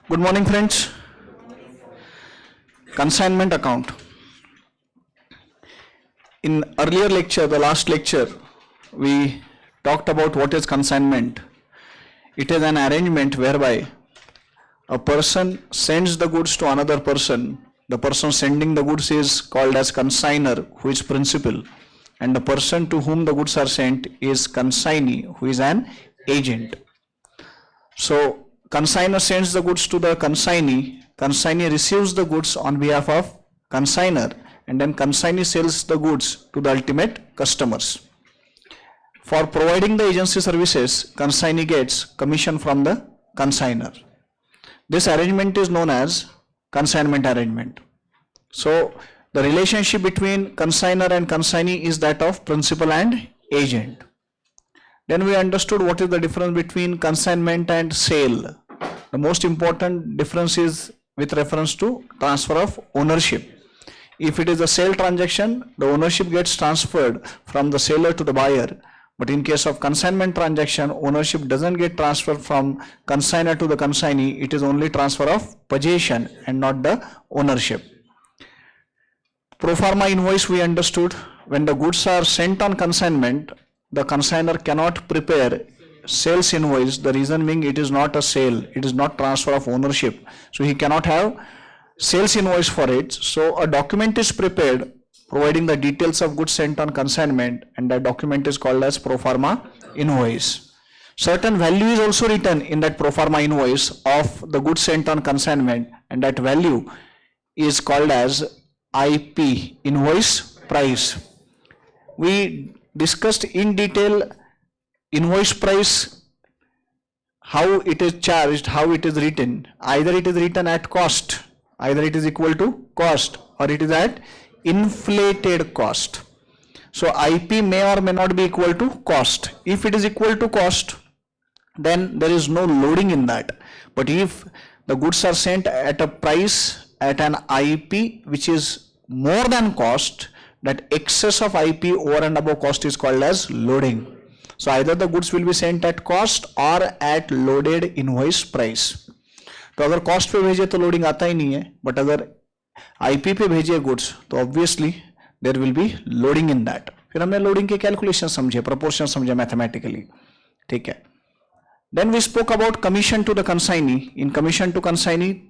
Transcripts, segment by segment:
Good morning, friends. Consignment account. In earlier lecture, the last lecture, we talked about what is consignment. It is an arrangement whereby a person sends the goods to another person. The person sending the goods is called as consignor, who is principal, and the person to whom the goods are sent is consignee, who is an agent. So consignor sends the goods to the consignee receives the goods on behalf of consignor, and then consignee sells the goods to the ultimate customers. For providing the agency services, consignee gets commission from the consignor. This arrangement is known as consignment arrangement. So the relationship between consignor and consignee is that of principal and agent. Then we understood what is the difference between consignment and sale. The most important difference is with reference to transfer of ownership. If it is a sale transaction, the ownership gets transferred from the seller to the buyer. But in case of consignment transaction, ownership doesn't get transferred from consignor to the consignee. It is only transfer of possession and not the ownership. Pro forma invoice we understood. When the goods are sent on consignment, the consignor cannot prepare sales invoice. The reason being it is not a sale, it is not transfer of ownership, so he cannot have sales invoice for it. So a document is prepared providing the details of goods sent on consignment, and that document is called as pro forma invoice. Certain value is also written in that pro forma invoice of the goods sent on consignment, and that value is called as IP, invoice price. We discussed in detail invoice price, how it is charged, how it is written. Either it is written at cost, either it is equal to cost, or it is at inflated cost. So IP may or may not be equal to cost. If it is equal to cost, then there is no loading in that. But if the goods are sent at a price at an IP which is more than cost, that excess of IP over and above cost is called as loading. So either the goods will be sent at cost or at loaded invoice price. तो अगर cost पे भेजे तो loading आता ही नहीं है, but अगर IP पे भेजे goods तो obviously there will be loading in that. फिर हमने loading के calculation समझे, proportion समझे mathematically, ठीक है. Then we spoke about commission to the consignee. In commission to consignee,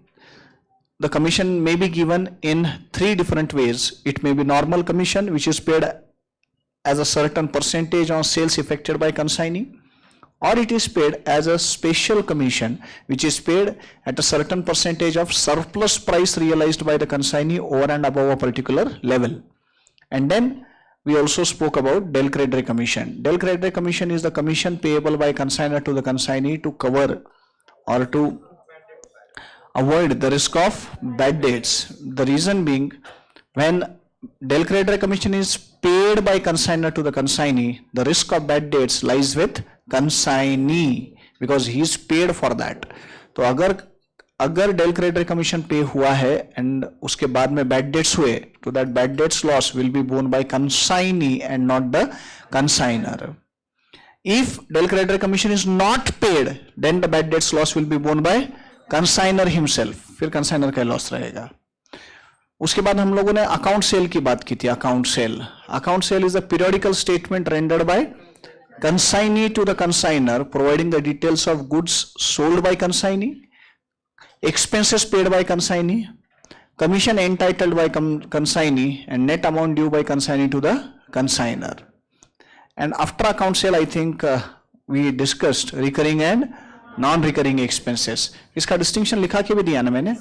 the commission may be given in three different ways. It may be normal commission, which is paid as a certain percentage on sales effected by consignee, or it is paid as a special commission, which is paid at a certain percentage of surplus price realized by the consignee over and above a particular level. And then we also spoke about del credere commission. Del credere commission is the commission payable by consignor to the consignee to cover or to avoid the risk of bad debts. The reason being, when del credere commission is paid by consignor to the consignee, the risk of bad debts lies with consignee because he is paid for that. तो अगर del credere commission pay हुआ है and उसके बाद में bad debts हुए, तो that bad debts loss will be borne by consignee and not the consignor. If del credere commission is not paid, then the bad debts loss will be borne by consignor himself, फिर consignor का loss रहेगा. उसके बाद हम लोगों ने account cell की बात की थी. Account sale is a periodical statement rendered by consignee to the consignor providing the details of goods sold by consignee, expenses paid by consignee, commission entitled by consignee, and net amount due by consignee to the consignor. And after account sale I think we discussed recurring and non recurring expenses. इसका distinction लिखा के भी दिया ना मैंने,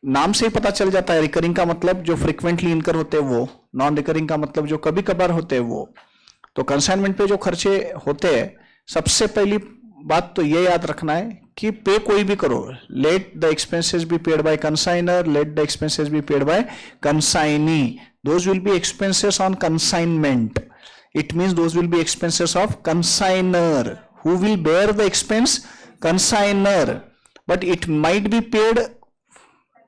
नाम से ही पता चल जाता है. रिकरिंग का मतलब जो फ्रीक्वेंटली इनकर होते हैं वो, नॉन रिकरिंग का मतलब जो कभी कभार होते हैं वो. तो कंसाइनमेंट पे जो खर्चे होते हैं, सबसे पहली बात तो ये याद रखना है कि पे कोई भी करो, let the expenses be paid by consignor, let the expenses be paid by consignee. Those will be expenses on consignment. It means those will be expenses of consignor. Who will bear the expense? Consignor. But it might be paid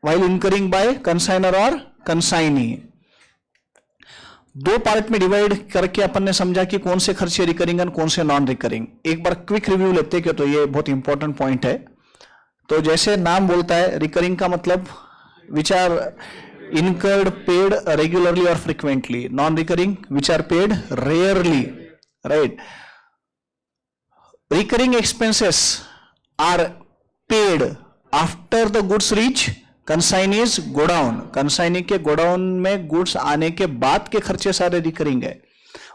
while incurring by consignor or consignee. दो part में divide करके अपन ने समझा कि कौन से खर्चे recurring और कौन से नॉन रिकरिंग. एक बार क्विक रिव्यू लेते हैं, तो ये बहुत इंपॉर्टेंट पॉइंट है. तो जैसे नाम बोलता है, रिकरिंग का मतलब which are incurred paid regularly or frequently. Non-recurring which are paid rarely, right? Recurring expenses are paid after the goods reach consignee's godown. consignee के गोडाउन में गुड्स आने के बाद के खर्चे सारे रिकरिंग है,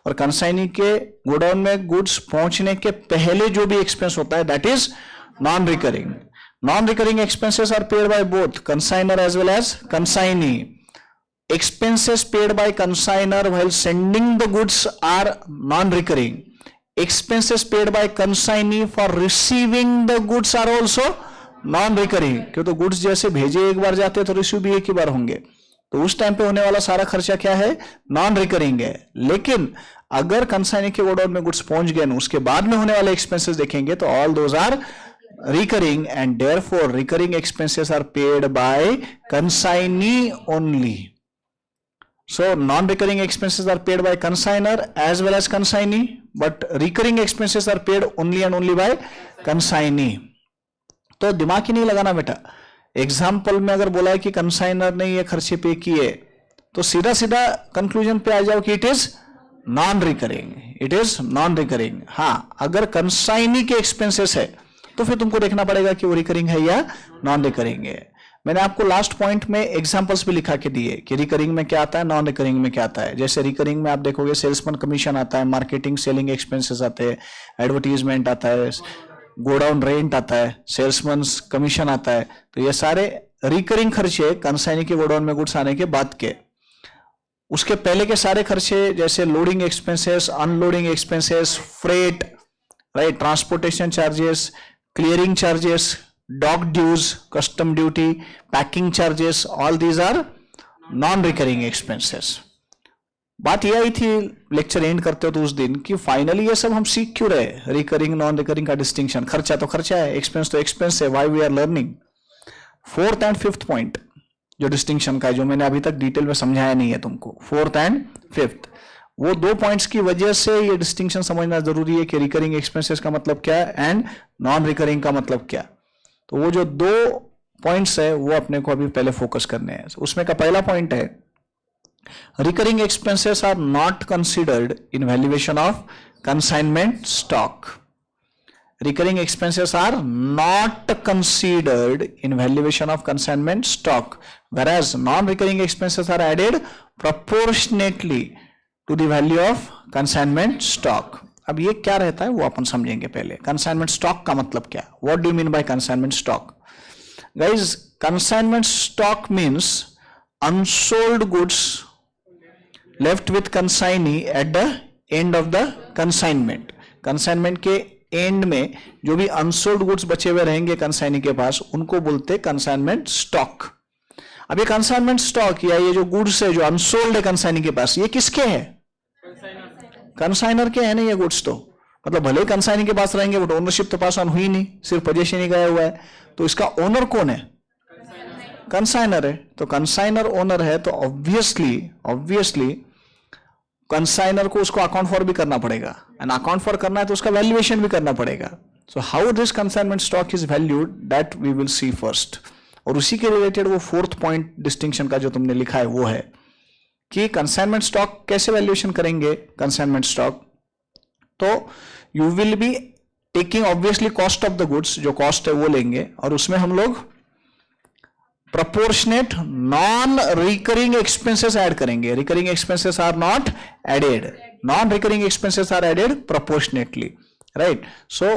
और कंसाइनी के गोडाउन में गुड्स पहुंचने के पहले जो भी एक्सपेंस होता है that is non recurring. Non-recurring expenses are paid by both consignor as well as consignee. Expenses paid by consignor while sending the goods are non-recurring. Expenses paid by consignee for receiving the goods are also non-recurring. क्यों तो goods जैसे भेजे एक बार जाते हैं तो receive भी एक ही बार होंगे, तो उस टाइम पे होने वाला सारा खर्चा क्या है, नॉन रिकरिंग है. लेकिन अगर कंसाइनी के गोडाउन में गुड्स पहुंच गए ना, उसके बाद में होने वाले एक्सपेंसेस देखेंगे तो all those are recurring and therefore recurring expenses are paid by consignee only. So non-recurring expenses are paid by consignor as well as consignee, but recurring expenses are paid only and only by consignee. तो दिमाग ही नहीं लगाना बेटा. Example में अगर बोला है कि कंसाइनर ने ये खर्चे पे किए तो सीधा सीधा कंक्लूजन पे आ जाओ कि it is non recurring, it is non recurring. हाँ, अगर कंसाइनी के एक्सपेंसेस है तो फिर तुमको देखना पड़ेगा कि वो रिकरिंग है या नॉन रिकरिंग है. मैंने आपको लास्ट पॉइंट में एग्जांपल्स भी लिखा के दिए कि रिकरिंग में क्या आता है, नॉन रिकरिंग में क्या आता है. जैसे रिकरिंग में आप देखोगे सेल्समैन कमीशन आता है, मार्केटिंग सेलिंग एक्सपेंसेस आते हैं, एडवर्टीजमेंट आता है, गोडाउन रेंट आता है, सेल्समैन कमीशन आता है. तो ये सारे रिकरिंग खर्चे कंसाइनी के गोडाउन में गुड्स आने के बाद के. उसके पहले के सारे खर्चे जैसे loading expenses, unloading expenses, freight, right, transportation charges, clearing charges, dock dues, custom duty, packing charges, all these are non-recurring expenses. बात यह आई थी लेक्चर एंड करते हो तो उस दिन कि फाइनली ये सब हम सीख क्यों रहे, रिकरिंग नॉन रिकरिंग का डिस्टिंक्शन. खर्चा तो खर्चा है, एक्सपेंस तो एक्सपेंस है, why we are learning. Fourth and fifth point जो डिस्टिंक्शन का है, जो मैंने अभी तक डिटेल में समझाया नहीं है तुमको, फोर्थ एंड फिफ्थ, वो दो पॉइंट्स की वजह से ये डिस्टिंक्शन समझना जरूरी है कि रिकरिंग एक्सपेंसेस का मतलब क्या है एंड नॉन रिकरिंग का मतलब क्या. तो वो जो दो पॉइंट्स है वो अपने को अभी पहले फोकस करने हैं. उसमें का पहला पॉइंट है, recurring expenses are not considered in valuation of consignment stock. Recurring expenses are not considered in valuation of consignment stock, whereas non-recurring expenses are added proportionately to the value of consignment stock. अब ये क्या रहता है वो अपन समझेंगे पहले. consignment stock का मतलब क्या, what do you mean by consignment stock? Guys, consignment stock means unsold goods left with consignee at the end of the consignment. consignment के एंड में जो भी अनसोल्ड गुड्स बचे हुए रहेंगे कंसाइनी के पास, उनको बोलते कंसाइनमेंट स्टॉक. अब ये कंसाइनमेंट स्टॉक या ये जो गुड्स है जो अनसोल्ड है कंसाइनी के पास, ये किसके हैं, कंसाइनर के है ना ये गुड्स. तो मतलब भले ही कंसाइनी के पास रहेंगे बट ओनरशिप तो पास ऑन हुई नहीं, सिर्फ पोजीशन ही गया हुआ है. तो इसका ओनर कौन है, कंसाइनर है. तो कंसाइनर ओनर है तो ऑब्वियसली कंसाइनर को उसको अकाउंट फॉर भी करना पड़ेगा, एंड अकाउंट फॉर करना है तो उसका वैल्यूएशन भी करना पड़ेगा. So how this consignment stock is valued that we will see first. और उसी के रिलेटेड वो फोर्थ पॉइंट डिस्टिंक्शन का जो तुमने लिखा है वो है कि कंसाइनमेंट स्टॉक कैसे वैल्यूएशन करेंगे. कंसाइनमेंट स्टॉक तो you will be taking obviously cost of the goods, जो कॉस्ट है वो लेंगे, और उसमें हम लोग proportionate non-recurring expenses ऐड करेंगे. recurring expenses are not added, non-recurring expenses are added proportionately, right? so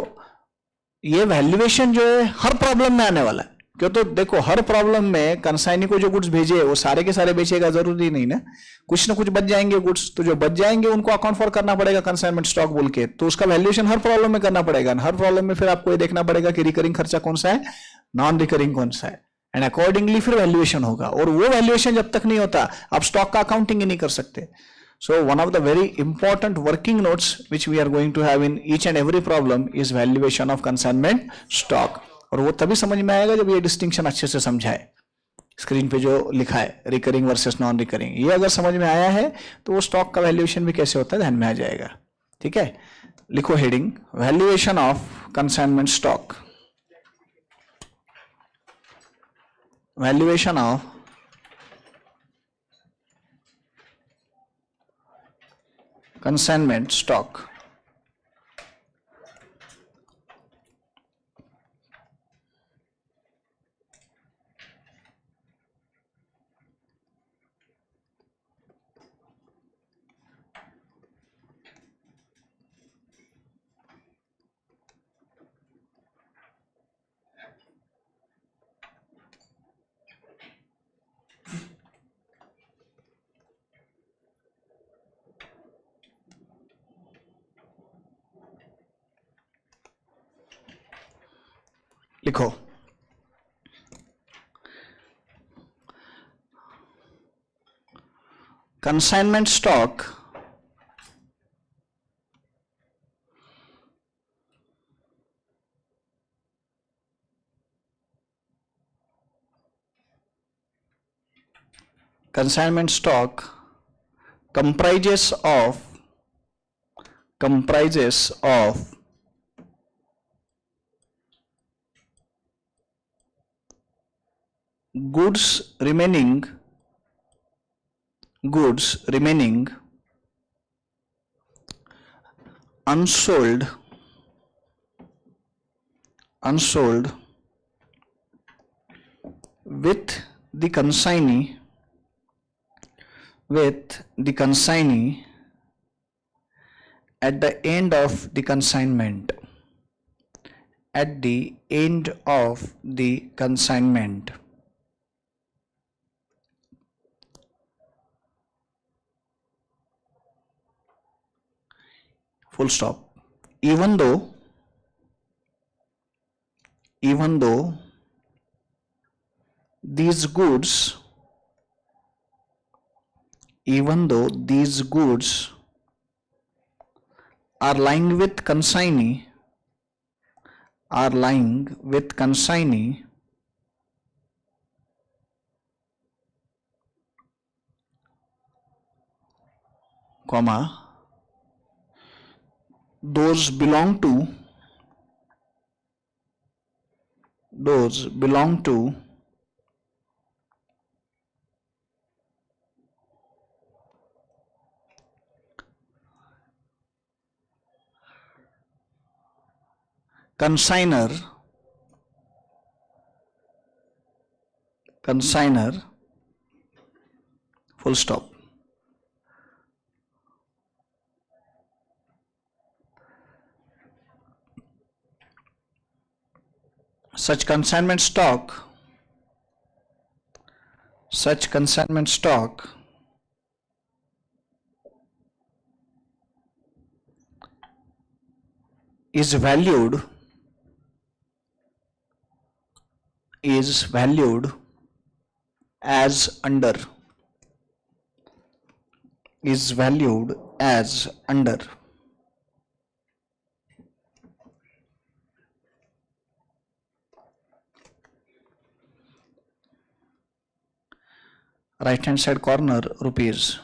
ये वैल्यूएशन जो है हर प्रॉब्लम में आने वाला है. क्यों तो देखो हर प्रॉब्लम में कंसाइनी को जो गुड्स भेजे वो सारे के सारे बेचेगा जरूरी नहीं ना, कुछ ना कुछ बच जाएंगे गुड्स. तो जो बच जाएंगे उनको अकाउंट फॉर करना पड़ेगा कंसाइनमेंट स्टॉक बोल के, तो उसका वैल्यूएशन हर प्रॉब्लम में करना पड़ेगा. हर प्रॉब्लम में फिर आपको ये देखना पड़ेगा कि रिकरिंग खर्चा कौन सा है, नॉन रिकरिंग कौन सा है, एंड अकॉर्डिंगली फिर वैल्यूएशन होगा. और वो वैल्यूएशन जब तक नहीं होता आप स्टॉक का अकाउंटिंग ही नहीं कर सकते. So one of the very important working notes which we are going to have in each and every problem is valuation of consignment stock. और वो तभी समझ में आएगा जब ये डिस्टिंक्शन अच्छे से समझाए. स्क्रीन पे जो लिखा है रिकरिंग वर्सेस नॉन रिकरिंग, ये अगर समझ में आया है तो वो स्टॉक का वैल्यूएशन भी कैसे होता है ध्यान में आ जाएगा. ठीक है, लिखो heading, valuation of consignment stock. valuation of consignment stock. लिखो, consignment stock comprises of goods remaining unsold with the consignee at the end of the consignment. Full stop. Even though these goods are lying with consignee comma, those belong to consigner, full stop. Such consignment stock is valued as under right hand side corner rupees.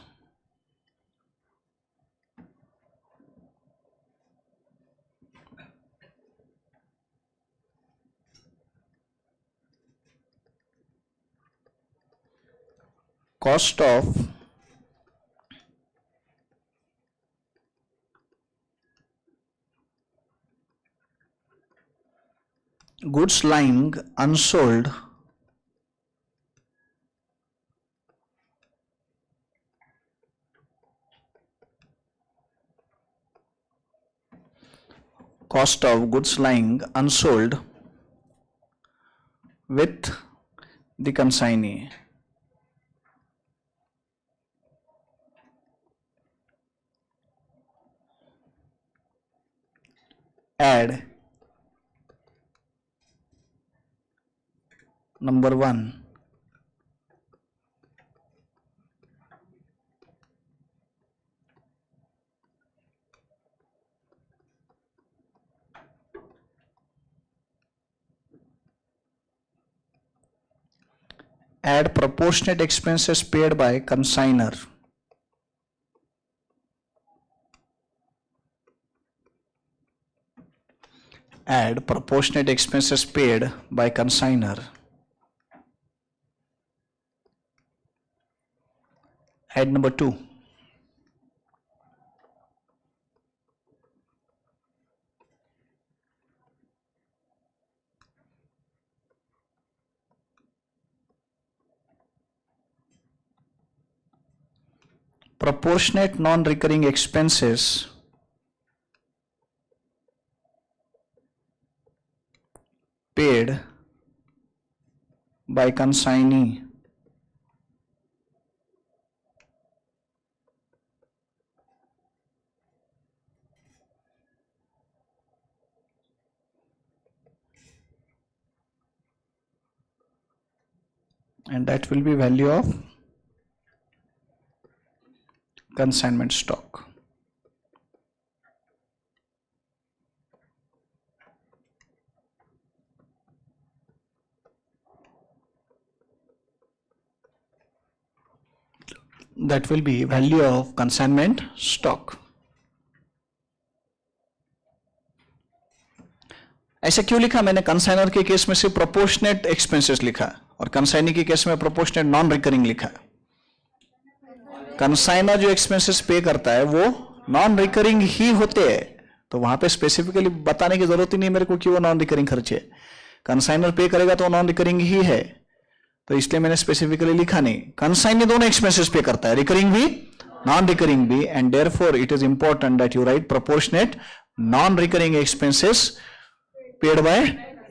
Cost of goods lying unsold with the consignee add number 1 add proportionate expenses paid by consignor. Add proportionate expenses paid by consignor. slide number 2. Proportionate non-recurring expenses paid by consignee and that will be value of consignment stock. That will be value of consignment stock. ऐसे क्यों लिखा मैंने? Consignor के case में सिर्फ proportionate expenses लिखा और consignee के केस में प्रोपोर्शनेट नॉन रिकरिंग लिखा। कंसाइनर जो एक्सपेंसेस पे करता है वो नॉन रिकरिंग ही होते हैं, तो वहां पे स्पेसिफिकली बताने की जरूरत ही नहीं मेरे को कि वो नॉन रिकरिंग खर्चे। कंसाइनर पे करेगा तो नॉन रिकरिंग ही है, तो इसलिए मैंने स्पेसिफिकली लिखा नहीं। कंसाइनी दोनों एक्सपेंसेस पे करता है, रिकरिंग भी नॉन रिकरिंग भी, and therefore it is important that you right proportionate non recurring expenses paid by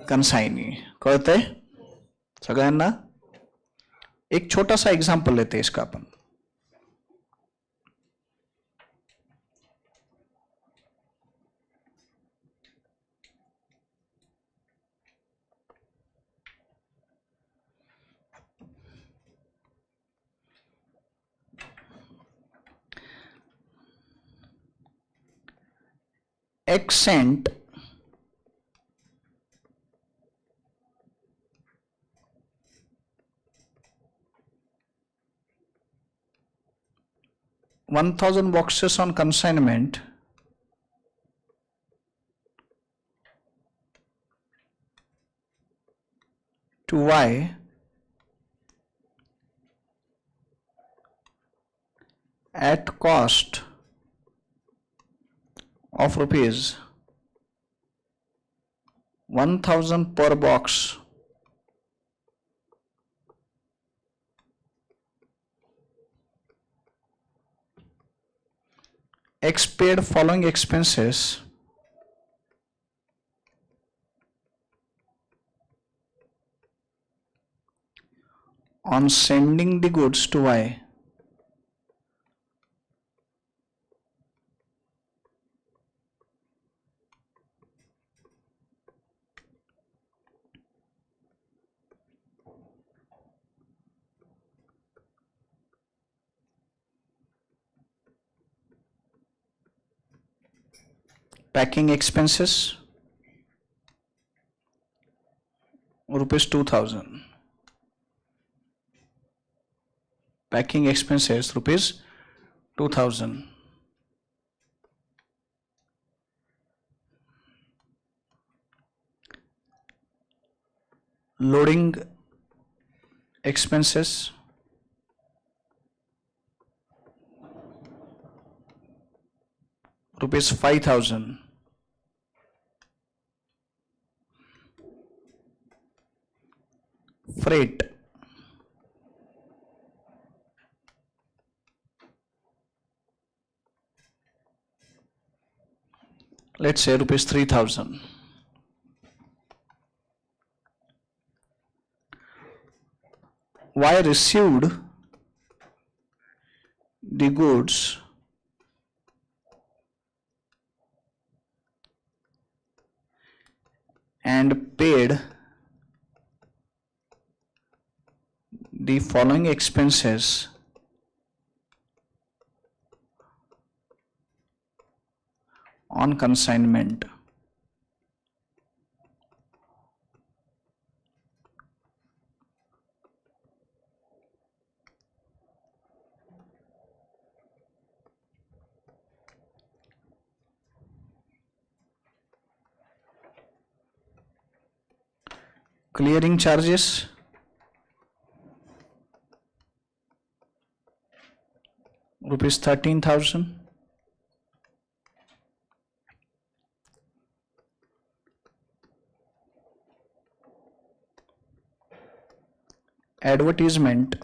consignee. कळतंय सगळ्यांना? एक छोटा सा एग्जांपल लेते हैं इसका अपन। X sent $1,000 boxes on consignment to Y at cost of rupees 1,000 per box. X paid following expenses on sending the goods to Y. Packing expenses rupees 2,000. Packing expenses rupees 2,000. Loading expenses rupees 5,000. Freight let's say rupees 3,000. Y received the goods and paid the following expenses on consignment. Clearing charges rupees 13,000. Advertisement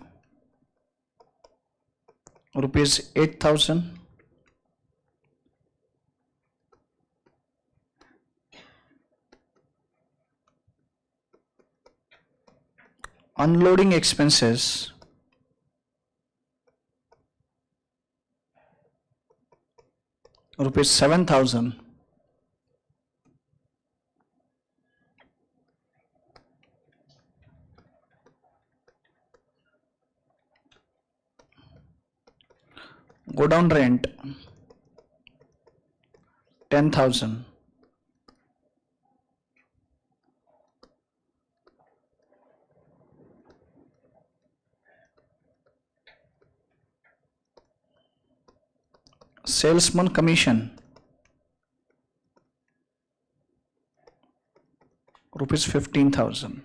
rupees 8,000. Unloading expenses rupees 7,000. Godown rent 10,000. Salesman commission rupees 15,000.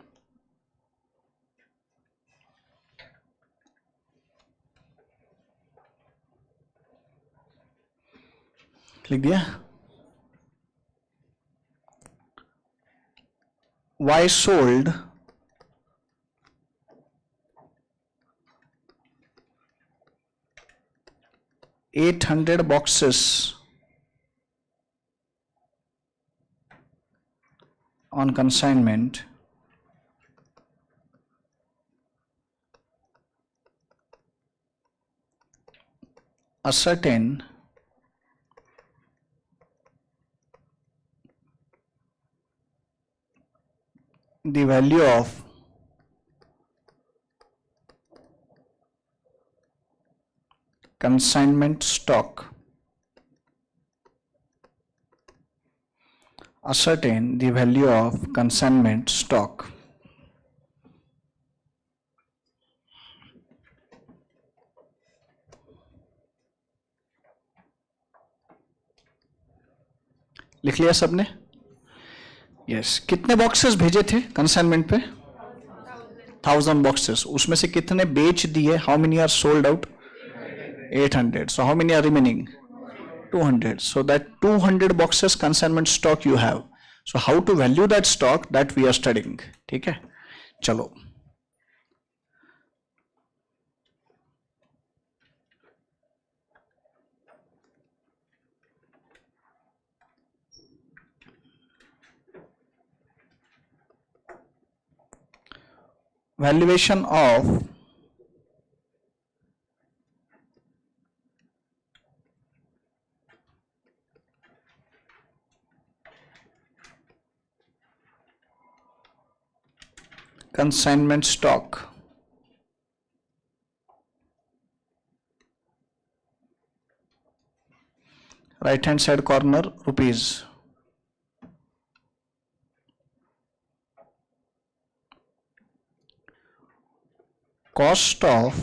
लिख दिया. Y sold 800 boxes on consignment ascertain the value of consignment stock. Ascertain the value of consignment stock. लिख लिया सबने? Yes. कितने boxes भेजे थे consignment पे? 1000 boxes. उसमें से कितने बेच दिए? How many are sold out? 800. So how many are remaining? 200. So that 200 boxes consignment stock you have. So how to value that stock, that we are studying. ठीक है? चलो. Valuation of consignment stock. Right hand side corner rupees. Cost of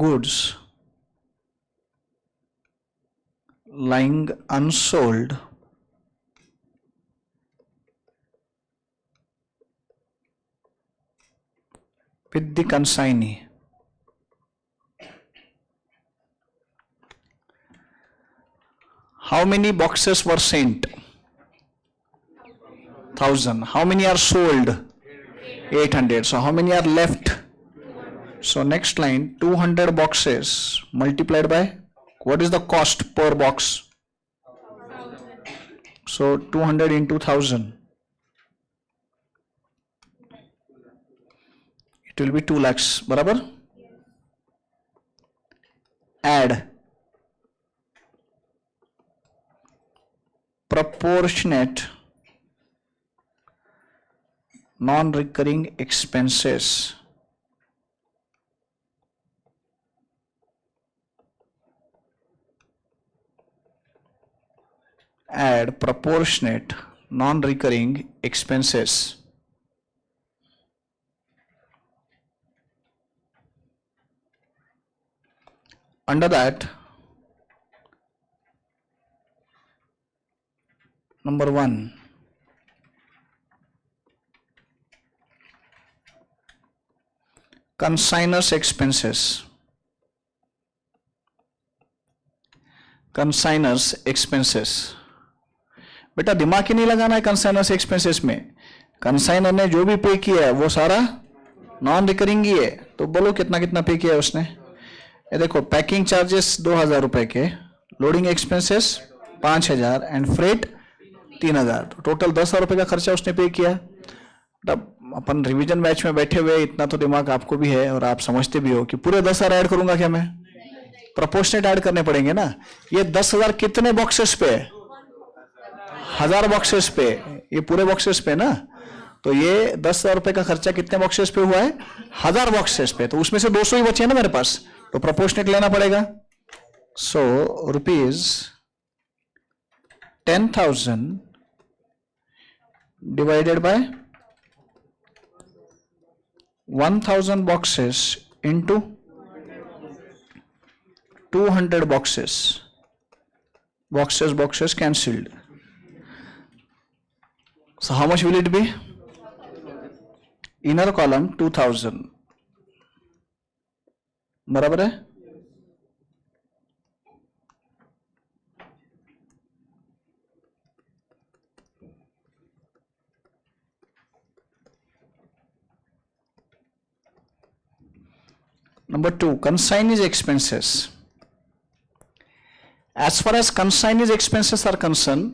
goods lying unsold with the consignee. How many boxes were sent? 1000. How many are sold? 800. So how many are left? So next line, 200 boxes multiplied by, what is the cost per box? So 200 into 1000. It will be 2 lakhs. बराबर? Add proportionate non-recurring expenses add proportionate non-recurring expenses under that number 1 consignors expenses, consignors expenses. बेटा दिमाग ही नहीं लगाना है consignors expenses में। Consignor ने जो भी पे किया है वो सारा नॉन रिकरिंग ही है। तो बोलो कितना कितना पे किया है उसने। ये देखो, पैकिंग चार्जेस 2,000 रुपए के, लोडिंग एक्सपेंसेस 5,000 एंड फ्रेट 3,000, तो टोटल 10,000 रुपए का खर्चा उसने पे किया। तब अपन रिवीजन बैच में बैठे हुए, इतना तो दिमाग आपको भी है और आप समझते भी हो कि पूरे 10,000 ऐड करूंगा क्या मैं? प्रोपोर्शनेट ऐड करने पड़ेंगे ना। ये 10,000 कितने बॉक्सेस पे? 1,000 बॉक्सेस पे, ये पूरे बॉक्सेस पे ना। तो ये 10,000 रुपए का खर्चा कितने बॉक्सेस पे हुआ है? 1,000 बॉक्सेस पे। तो उसमें से 200 ही बचे हैं ना मेरे पास, तो प्रोपोर्शनेट लेना पड़ेगा। So rupees 10,000 divided by 1,000 boxes into 200 boxes. Boxes cancelled. So how much will it be? Inner column 2,000. बराबर है? Number 2, consignee expenses. As far as consignee expenses are concerned,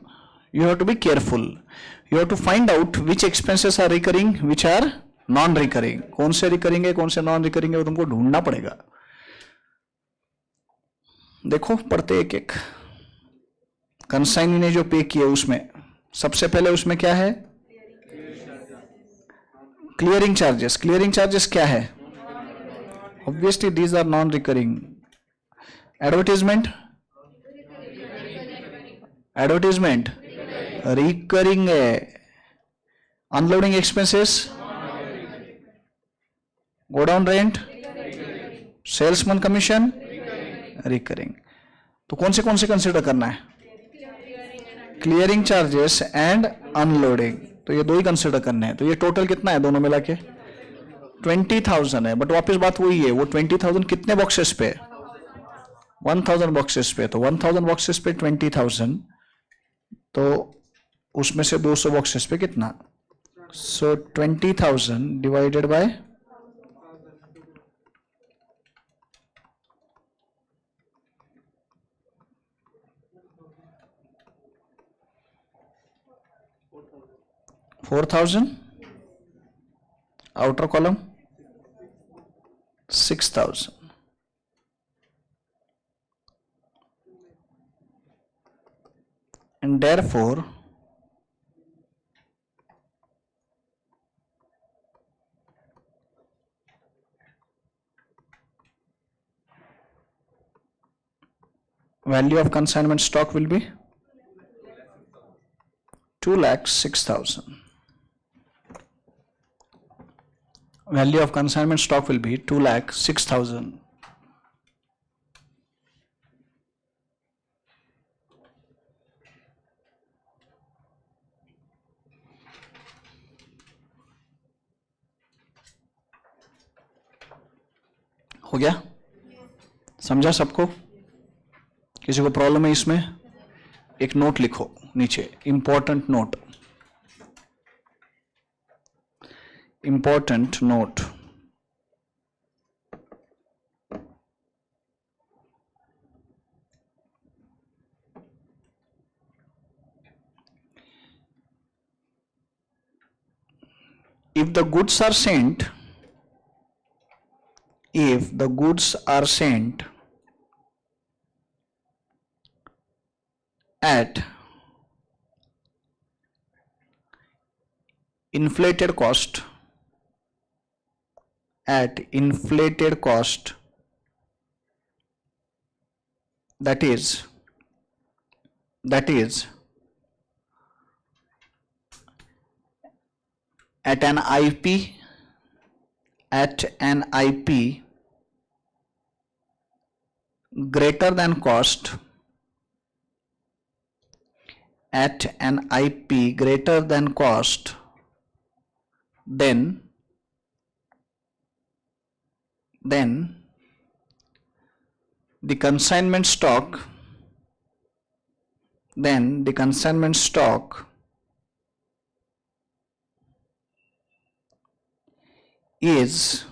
you have to be careful. You have to find out which expenses are recurring, which are non-recurring. कौन से recurring है, कौन से non-recurring है, वो तुमको ढूंढना पड़ेगा। देखो पढ़ते एक एक। कंसाइनी ने जो पे किया उसमें सबसे पहले उसमें क्या है? Clearing charges. क्लियरिंग चार्जेस क्या है? Obviously these are non-recurring. Advertisement recurring है। Unloading expenses, godown rent, salesman commission, recurring. तो कौन से कंसिडर करना है? क्लियरिंग चार्जेस एंड अनलोडिंग, तो ये दो ही कंसिडर करने हैं। तो ये टोटल कितना है दोनों मिला के? 20,000 है। बट वापस बात वही है, वो 20,000 कितने बॉक्सेस पे? 1,000 बॉक्सेस पे। तो 1,000 बॉक्सेस पे 20,000, तो उसमें से 200 बॉक्सेस पे कितना? सो 20,000 divided by 4,000, outer column 6,000. And therefore value of consignment stock will be 2,06,000. Value of consignment stock will be 2,06,000. हो गया? समझा सबको? किसी को प्रॉब्लम है इसमें? एक नोट लिखो नीचे, important note, important note. If the goods are sent at inflated cost, that is at an IP greater than cost, at an IP greater than cost, then then the consignment stock is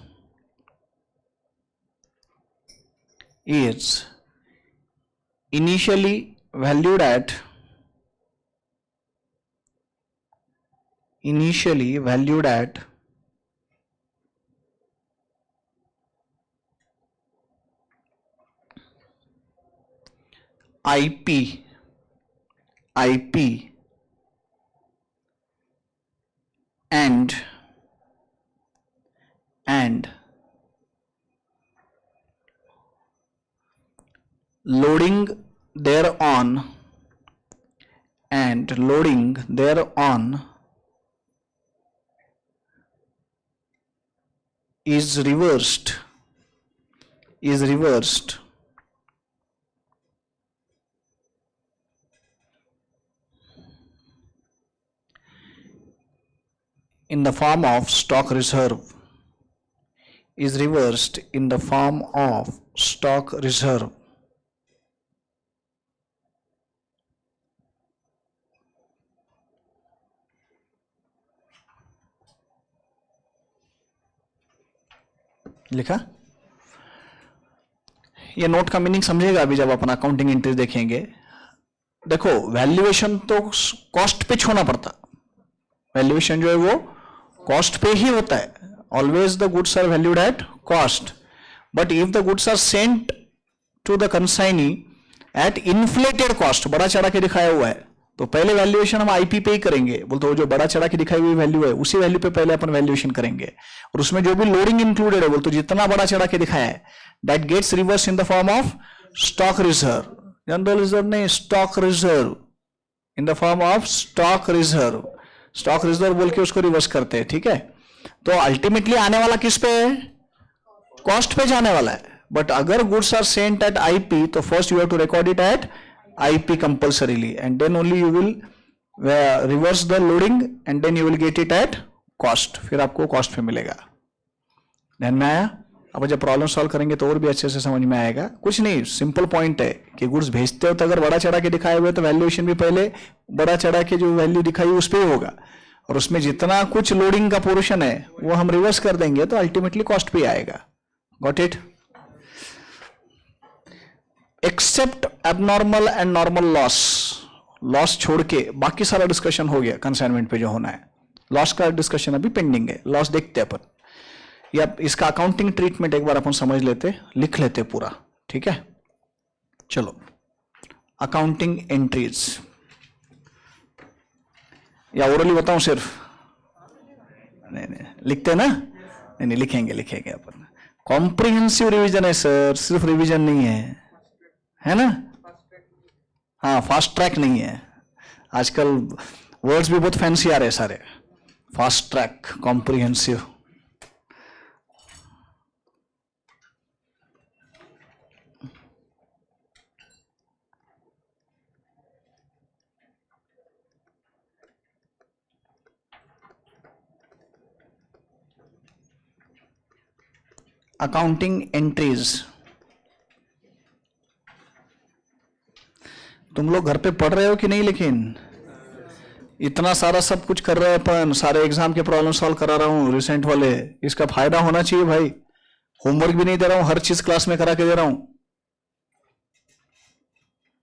initially valued at IP and loading thereon is reversed in the form of stock reserve. लिखा? ये note का meaning समझेगा अभी जब अपन accounting entry देखेंगे. देखो, valuation तो cost पे छोड़ना पड़ता. वैल्यूएशन जो है वो कॉस्ट पे ही होता है. Always the goods are valued at cost. But if the goods are sent to the consignee at inflated cost, बड़ा चढ़ा के दिखाया हुआ है, तो पहले वैल्यूएशन हम आईपी पे ही करेंगे. बोलते वो जो बड़ा चढ़ा के दिखाई हुई वैल्यू है उसी वैल्यू पे पहले अपन वैल्यूएशन करेंगे. और उसमें जो भी लोडिंग इंक्लूडेड है, बोलते जितना बड़ा चढ़ा के दिखाया है, that gets reverse in the form of stock reserve. General reserve नहीं, stock reserve. In the form of stock reserve. Stock reserve बोल के उसको रिवर्स करते हैं. ठीक है, तो अल्टीमेटली आने वाला किस पे है? कॉस्ट पे जाने वाला है. बट अगर goods are sent at IP, तो first you have to record it at IP compulsorily, and then only you will reverse the loading and then you will get it at cost. फिर आपको cost पे मिलेगा. ध्यान में आया? अब जब प्रॉब्लम सॉल्व करेंगे तो और भी अच्छे से समझ में आएगा. कुछ नहीं, सिंपल पॉइंट है कि गुड्स भेजते हो तो अगर बड़ा चढ़ा के दिखाए हुए तो वैल्यूएशन भी पहले बड़ा चढ़ा के जो वैल्यू दिखाई उस पर ही होगा. और उसमें जितना कुछ लोडिंग का पोर्शन है वो हम रिवर्स कर देंगे तो अल्टीमेटली कॉस्ट पे आएगा. Got it? Except abnormal and normal loss छोड़ के बाकी सारा डिस्कशन हो गया कंसाइनमेंट पे जो होना है. लॉस का डिस्कशन अभी पेंडिंग है. लॉस देखते अपन, या इसका अकाउंटिंग ट्रीटमेंट एक बार अपन समझ लेते, लिख लेते पूरा. ठीक है, चलो. अकाउंटिंग एंट्रीज या ओरली बताऊं सिर्फ? नहीं, लिखते ना? नहीं, लिखेंगे अपन. कॉम्प्रिहेंसिव रिवीजन है सर, सिर्फ रिवीजन नहीं है ना? हाँ, फास्ट ट्रैक नहीं है. आजकल वर्ड्स भी बहुत फैंसी आ रहे हैं सारे. Fast track, comprehensive. Accounting entries तुम लोग घर पे पढ़ रहे हो कि नहीं? लेकिन इतना सारा सब कुछ कर रहे हैं अपन, सारे एग्जाम के प्रॉब्लम सॉल्व करा रहा हूँ रिसेंट वाले. इसका फायदा होना चाहिए भाई. होमवर्क भी नहीं दे रहा हूँ, हर चीज क्लास में करा के दे रहा हूँ.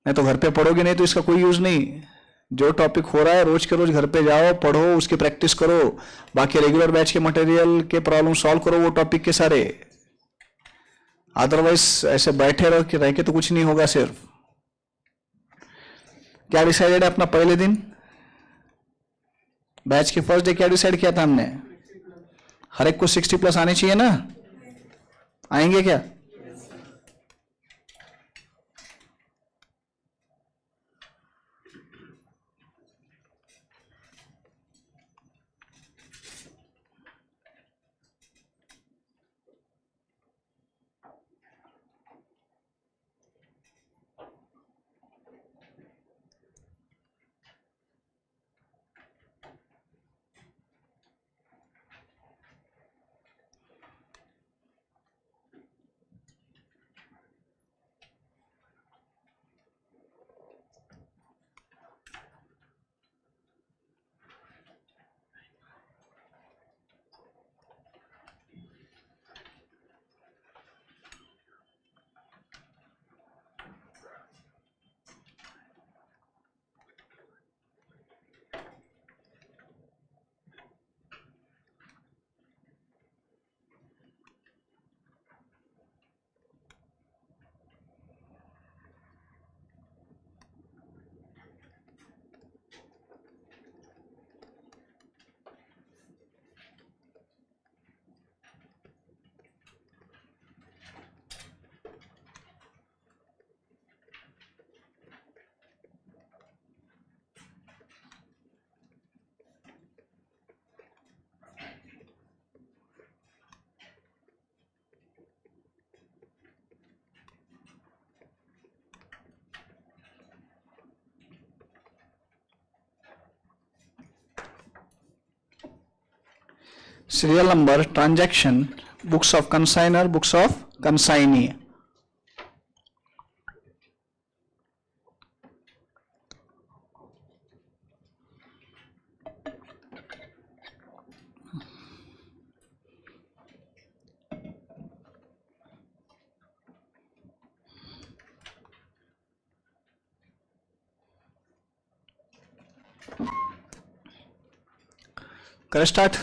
नहीं तो घर पे पढ़ोगे नहीं तो इसका कोई यूज नहीं. जो टॉपिक हो रहा है रोज के रोज घर पे जाओ, पढ़ो, उसकी प्रैक्टिस करो. बाकी रेगुलर बैच के मटेरियल के प्रॉब्लम सॉल्व करो वो टॉपिक के सारे. अदरवाइज ऐसे बैठे रह के तो कुछ नहीं होगा. सिर्फ क्या डिसाइडेड है अपना पहले दिन? बैच के फर्स्ट डे क्या डिसाइड किया था हमने? हर एक को 60+ आने चाहिए ना? आएंगे क्या? serial number, transaction, books of consignor, books of consignee. Can I start?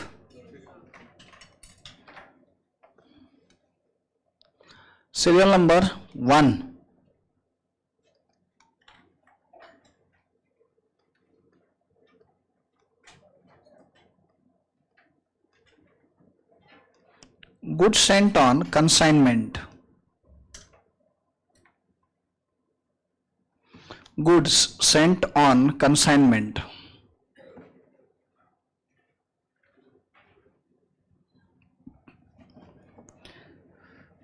Serial number 1. Goods sent on consignment. Goods sent on consignment.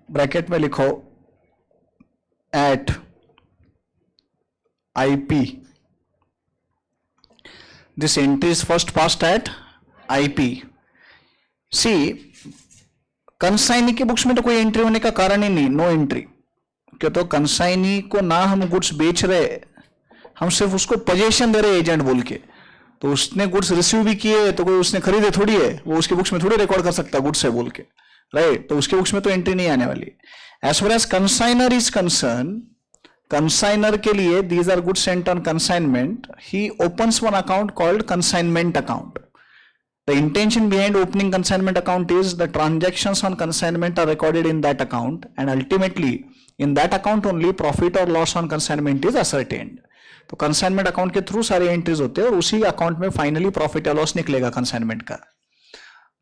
Bracket में लिखो at IP. This entry is first passed at IP. See, consignee के books में तो कोई entry होने का कारण ही नहीं, नो एंट्री। क्यों? तो कंसाइनी को ना हम गुड्स बेच रहे, हम सिर्फ उसको पोजीशन दे रहे एजेंट बोल के। तो उसने गुड्स रिसीव भी किए तो कोई उसने खरीदे थोड़ी है, वो उसके बुक्स में थोड़ी रिकॉर्ड कर सकता है गुड्स है बोल के, राइट? तो उसके बुक्स में तो एंट्री नहीं आने वाली। As far as consignor is concerned, consignor के लिए these are goods sent on consignment, he opens one account called consignment account. The intention behind opening consignment account is the transactions on consignment are recorded in that account and ultimately in that account only profit or loss on consignment is ascertained. तो consignment account के through सारे entries होते हैं और उसी account में finally profit या loss निकलेगा कंसाइनमेंट का.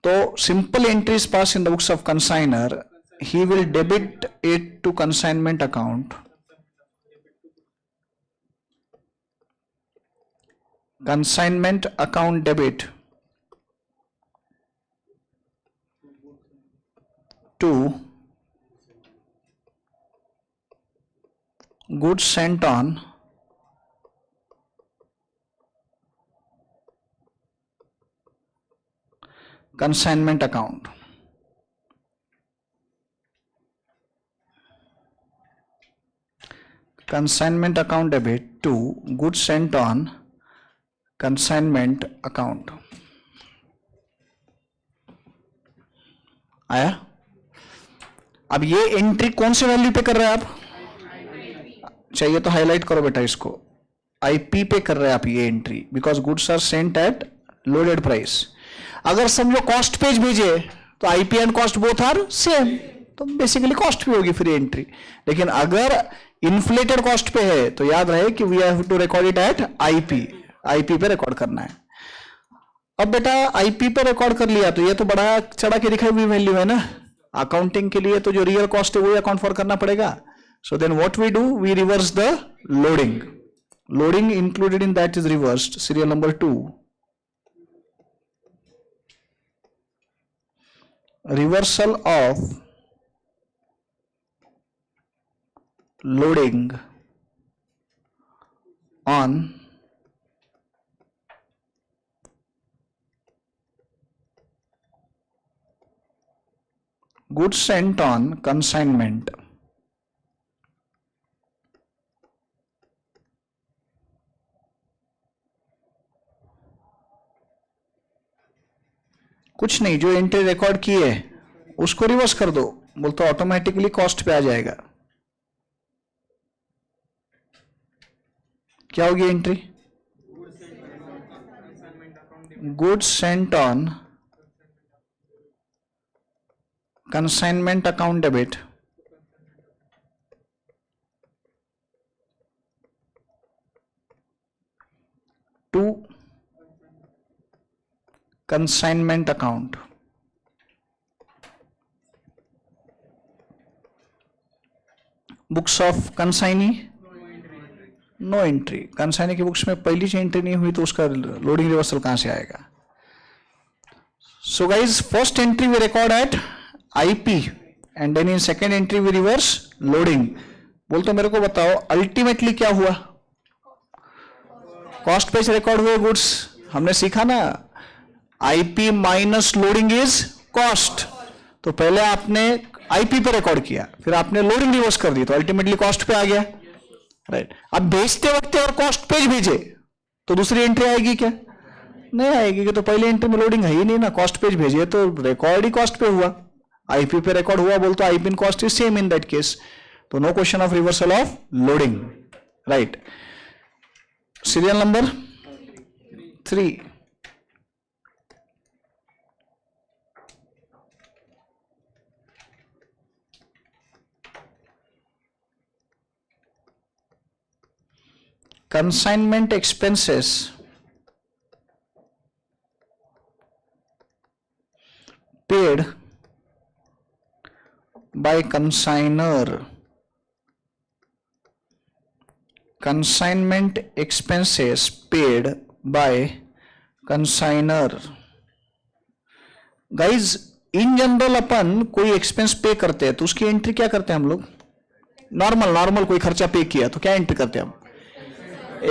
तो simple entries pass in the books of consignor, he will debit it to consignment account. Consignment account debit to goods sent on consignment account. Consignment account debit to goods sent on consignment account. आया? अब ये entry कौन से value पे कर रहे हैं आप? चाहिए तो हाईलाइट करो बेटा इसको, IP पे कर रहे हैं आप ये entry, because goods are sent at loaded price. अगर समझो कॉस्ट पेज भेजे तो IP and cost both are same, तो बेसिकली कॉस्ट पे होगी फिर एंट्री. लेकिन अगर इन्फ्लेटेड कॉस्ट पे है तो याद रहे कि we have to record it at IP पे रिकॉर्ड करना है. अब बेटा IP पे रिकॉर्ड कर लिया तो ये तो बड़ा चढ़ा के दिखाई हुई वैल्यू है ना. अकाउंटिंग के लिए तो जो रियल कॉस्ट है वही अकाउंट फॉर करना पड़ेगा. So then what we do, we reverse the loading. Loading included in that is reversed. Serial number 2, reversal of loading on goods sent on consignment. कुछ नहीं, जो एंट्री रिकॉर्ड की है उसको रिवर्स कर दो, बोलते ऑटोमेटिकली कॉस्ट पे आ जाएगा. क्या होगी entry? Goods sent on consignment account debit to consignment account. Books of consignee, no entry. Consignee की बुक्स में पहली एंट्री नहीं हुई तो उसका लोडिंग रिवर्सल कहां से आएगा? So guys, first entry we record at IP and then in second entry we reverse loading. बोल तो मेरे को बताओ अल्टीमेटली क्या हुआ? कॉस्ट पे से रिकॉर्ड हुए गुड्स. हमने सीखा ना, IP minus loading is cost. तो पहले आपने आईपी पे रिकॉर्ड किया, फिर आपने लोडिंग रिवर्स कर दी, तो अल्टीमेटली कॉस्ट पे आ गया, राइट। अब भेजते वक्त और कॉस्ट पेज भेजे तो दूसरी एंट्री आएगी क्या? नहीं आएगी, कि तो पहले एंट्री में लोडिंग है ही नहीं ना, कॉस्ट पेज भेजिए तो रिकॉर्ड ही कॉस्ट पे हुआ, आईपी पे रिकॉर्ड हुआ, बोलते IP in cost is same in that case, तो no question of reversal of loading, right. Serial number 3, consignment expenses paid by consignor, consignment expenses paid by consignor। Guys in general अपन कोई expense पे करते हैं तो उसकी entry क्या करते हैं हम लोग? नॉर्मल कोई खर्चा पे किया तो क्या एंट्री करते हैं हम?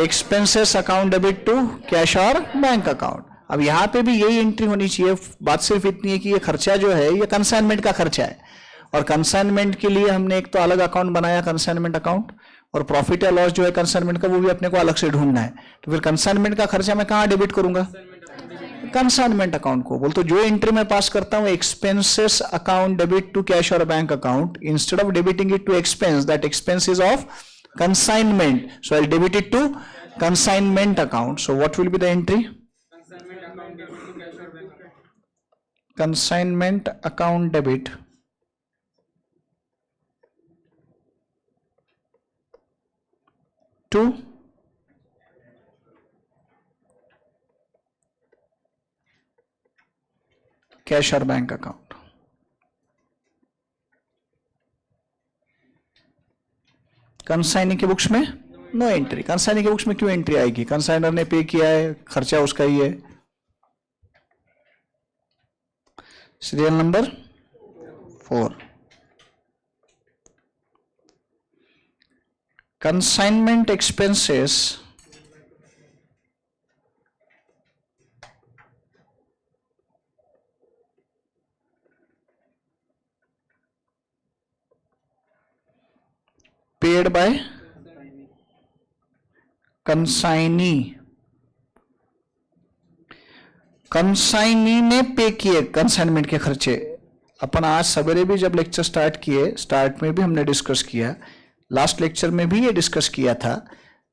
Expenses account debit to cash और बैंक अकाउंट। अब यहां पे भी यही एंट्री होनी चाहिए, बात सिर्फ इतनी है कि ये खर्चा जो है ये कंसाइनमेंट का खर्चा है, और कंसाइनमेंट के लिए हमने एक तो अलग अकाउंट बनाया कंसाइनमेंट अकाउंट, और प्रॉफिट या लॉस जो है कंसाइनमेंट का वो भी अपने को अलग से ढूंढना है। तो फिर कंसाइनमेंट का खर्चा मैं कहां डेबिट करूंगा? कंसाइनमेंट अकाउंट को। बोलते जो एंट्री मैं पास करता हूं expenses account debit to cash और bank account, instead of debiting it to expense, that expense is of consignment, so I'll debit it to consignment account. So what will be the entry? Consignment account debit to cash or bank account. Consignee के books में no entry. Consignee के books में क्यों entry आएगी? Consignor ने pay किया है, खर्चा उसका ही है। Serial number 4, consignment expenses paid by consignee. Consignee ने पे किए कंसाइनमेंट के खर्चे। अपन आज सवेरे भी जब लेक्चर स्टार्ट किए, स्टार्ट में भी हमने डिस्कस किया, लास्ट लेक्चर में भी ये डिस्कस किया था,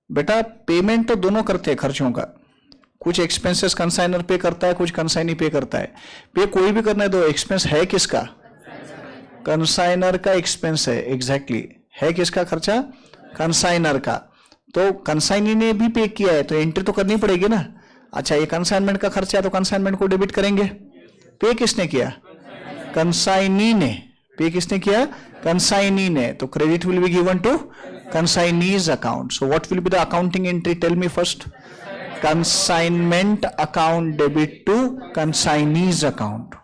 बेटा पेमेंट तो दोनों करते हैं खर्चों का, कुछ एक्सपेंसेस कंसाइनर पे करता है, कुछ कंसाइनी पे करता है। पे कोई भी करना है तो एक्सपेंस है किसका? कंसाइनर का एक्सपेंस है, एग्जैक्टली है किसका खर्चा? कंसाइनर का। तो कंसाइनी ने भी पे किया है तो एंट्री तो करनी पड़ेगी ना। अच्छा ये कंसाइनमेंट का खर्चा है तो कंसाइनमेंट को डेबिट करेंगे। पे किसने किया? कंसाइनी ने। पे किसने किया? कंसाइनी ने। तो credit will be given to consignee's account. So what will be the accounting entry? Tell me first. Consignment account debit to consignee's account.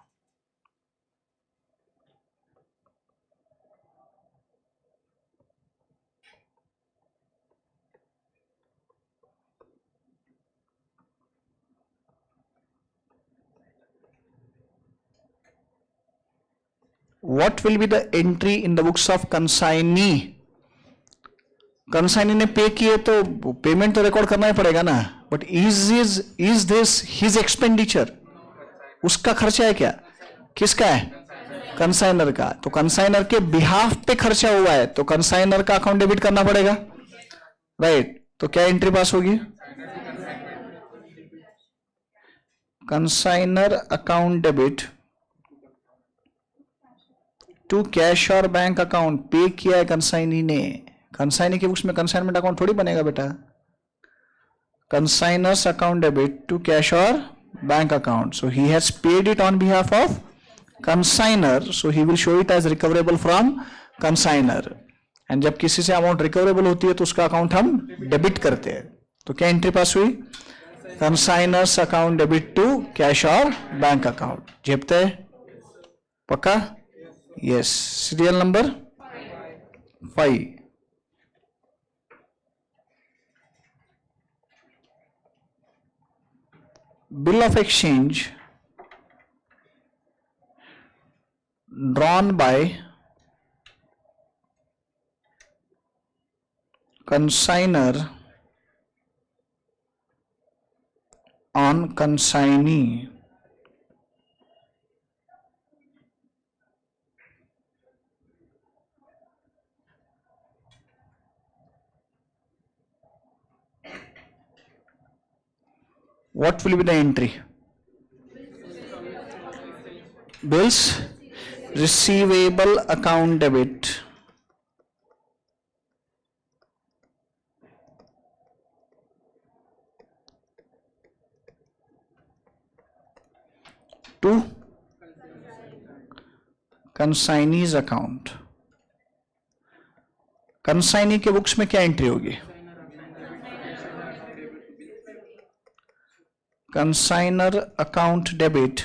What will be the entry in the books of consignee? Consignee ने पे किए तो payment तो record करना ही पड़ेगा ना, but is this his expenditure? उसका खर्चा है क्या? किसका है? कंसाइनर का। तो कंसाइनर के बिहाफ पे खर्चा हुआ है तो कंसाइनर का अकाउंट डेबिट करना पड़ेगा, राइट। तो क्या एंट्री पास होगी? Consignor account debit to cash और बैंक अकाउंट। पे किया है कंसाइनी ने। कंसाइनी के बुक्स में कंसाइनमेंट अकाउंट थोड़ी बनेगा बेटा। Consignor's account debit to cash और bank account. So he has paid it on behalf of consignor, so he will show it as recoverable from consignor. And जब किसी से अमाउंट रिकवरेबल होती है तो उसका अकाउंट हम डेबिट करते हैं। तो क्या एंट्री पास हुई? Consignor's account debit to cash और बैंक अकाउंट। झेपते हैं? पक्का? Yes. Serial number 5, bill of exchange drawn by consignor on consignee. What will be the entry? Bills receivable account debit. To consignee's account. Consignee के books में क्या entry होगी? Consignor account debit